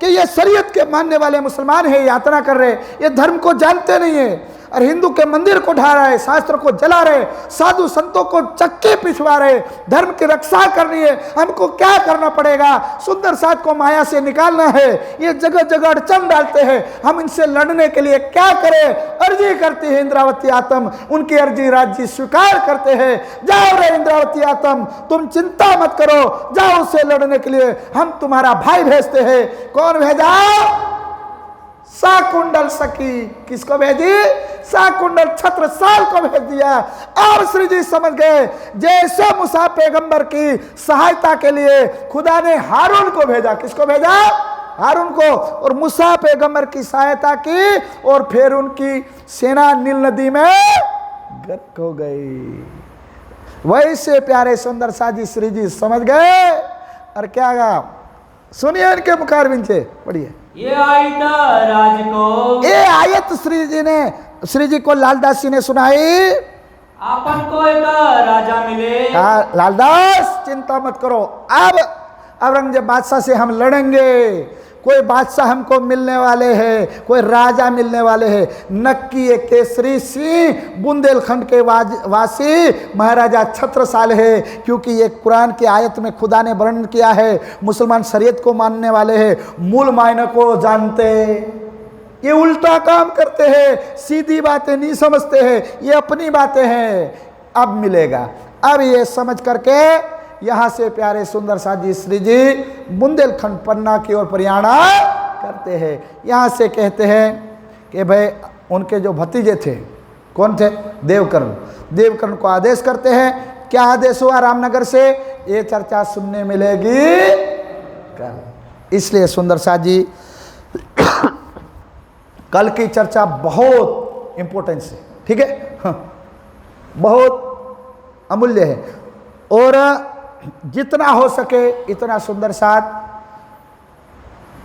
कि ये शरीयत के मानने वाले मुसलमान है, यातना कर रहे, ये धर्म को जानते नहीं है, और हिंदू के मंदिर को ढा रहे, शास्त्र को जला रहे, साधु संतों को चक्के पिछवा रहे, धर्म की रक्षा करनी है, हमको क्या करना पड़ेगा, सुंदर साथ को माया से निकालना है, ये जगह जगह अड़चन डालते हैं, हम इनसे लड़ने के लिए क्या करें। अर्जी करती है इंद्रावती आत्म, उनकी अर्जी राज्य स्वीकार करते हैं। जाओ रे इंद्रावती आत्म, तुम चिंता मत करो, जाओ उससे लड़ने के लिए हम तुम्हारा भाई भेजते हैं। कौन भेजा, साकुंडल सखी। किसको भेजी, साकुंडल छत्रसाल को भेज दिया। और श्री जी समझ गए, जैसे मूसा पैगंबर की सहायता के लिए खुदा ने हारून को भेजा। किसको भेजा, हारून को, और मूसा पैगंबर की सहायता की, और फिर उनकी सेना नील नदी में गर्क हो गई। वैसे प्यारे सुंदर साजी श्री जी समझ गए, और क्या गा, सुनिए इनके मुखारबिन से पढ़िए। ये आयत राज को, ये आयत श्री जी को लालदास जी ने सुनाई। आपन को एक राजा मिले, लालदास चिंता मत करो, अब औरंगजेब बादशाह से हम लड़ेंगे, कोई बादशाह हमको मिलने वाले हैं, कोई राजा मिलने वाले हैं। नक्की एक केसरी सिंह बुंदेलखंड के वासी महाराजा छत्रसाल है, क्योंकि ये कुरान की आयत में खुदा ने वर्णन किया है। मुसलमान शरीयत को मानने वाले हैं, मूल मायने को जानते, ये उल्टा काम करते हैं, सीधी बातें नहीं समझते हैं, ये अपनी बातें हैं। अब मिलेगा, अब ये समझ करके यहाँ से प्यारे सुंदर साजी श्री जी बुंदेलखंड पन्ना की ओर प्रयाणा करते हैं। यहाँ से कहते हैं कि भाई उनके जो भतीजे थे, कौन थे? देवकर्ण। देवकर्ण को आदेश करते हैं। क्या आदेश हुआ रामनगर से? ये चर्चा सुनने मिलेगी कल। इसलिए सुंदर साजी कल की चर्चा बहुत इंपॉर्टेंस है, ठीक है, बहुत अमूल्य है। और जितना हो सके इतना सुंदर साथ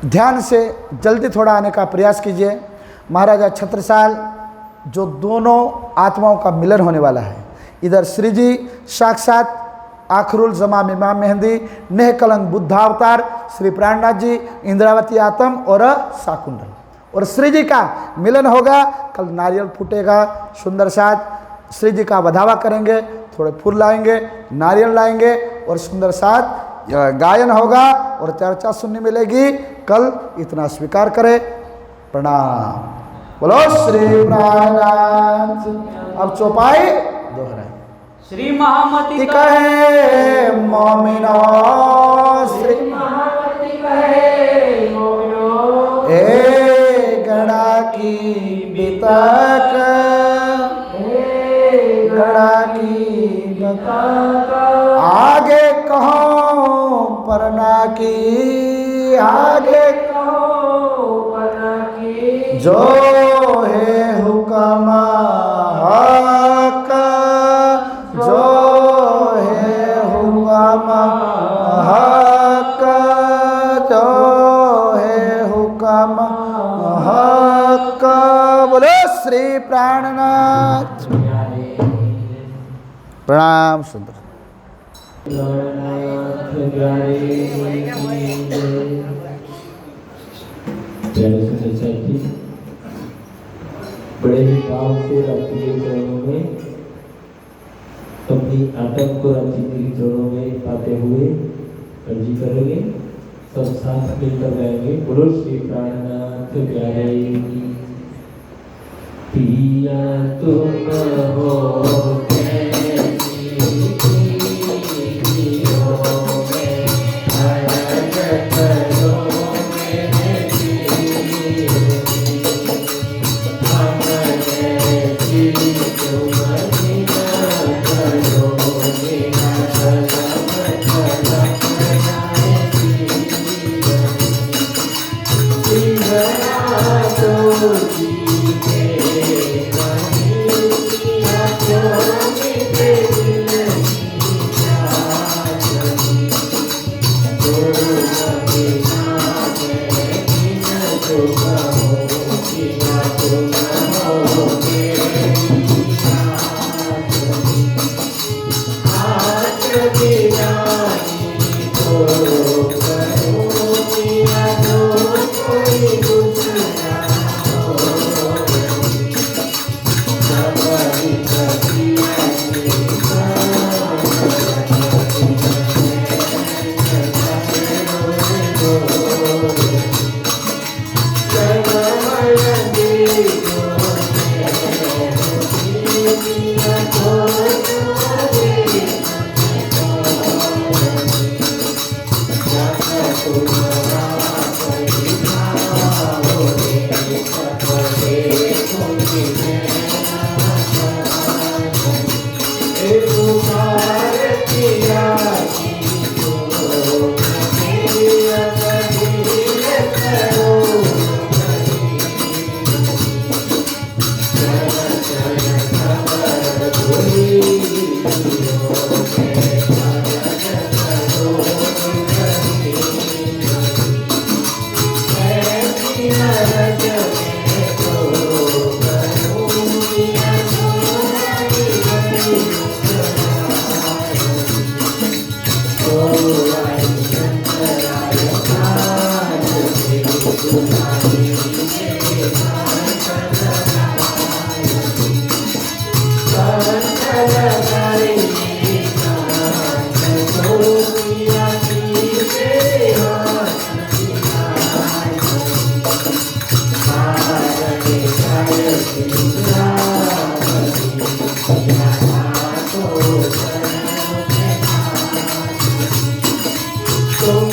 ध्यान से जल्दी थोड़ा आने का प्रयास कीजिए। महाराजा छत्रसाल जो दोनों आत्माओं का मिलन होने वाला है, इधर श्री जी साक्षात आखरुल जमाम इमाम मेहंदी, नेह कलंक बुद्धावतार श्री प्राणनाथ जी, इंद्रावती आत्म और शाकुंडल, और श्री जी का मिलन होगा। कल नारियल फूटेगा, सुंदर साथ श्री जी का बढ़ावा करेंगे, थोड़े फूल लाएंगे, नारियल लाएंगे और सुंदर साथ गायन होगा और चर्चा सुनने मिलेगी कल। इतना स्वीकार करें। प्रणाम। बोलो श्री प्राणनाथ। अब चौपाई दोहराए। श्री महामती कहे मोमिनो, श्री महामती कहे मोमिनो, ए गड़ा की बितक, गड़ा की बितक, आगे कहो परना की, आगे कहो परना की, जो है हुक्म हक, जो है हुक्म हक, जो है हुक्म हक। बोलो श्री प्राणनाथ। प्रणाम। सुंदर बड़े ही भाव से रात्रि के चरणों में अपनी आत्म को रात्रि के चरणों में पाते हुए अर्जी करेंगे। सब साथ मिलकर गाएंगे। बोलो श्री प्राणनाथ प्यारे। पिया तुम हो Thank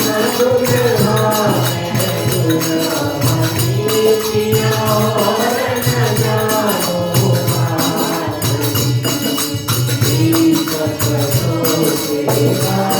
you.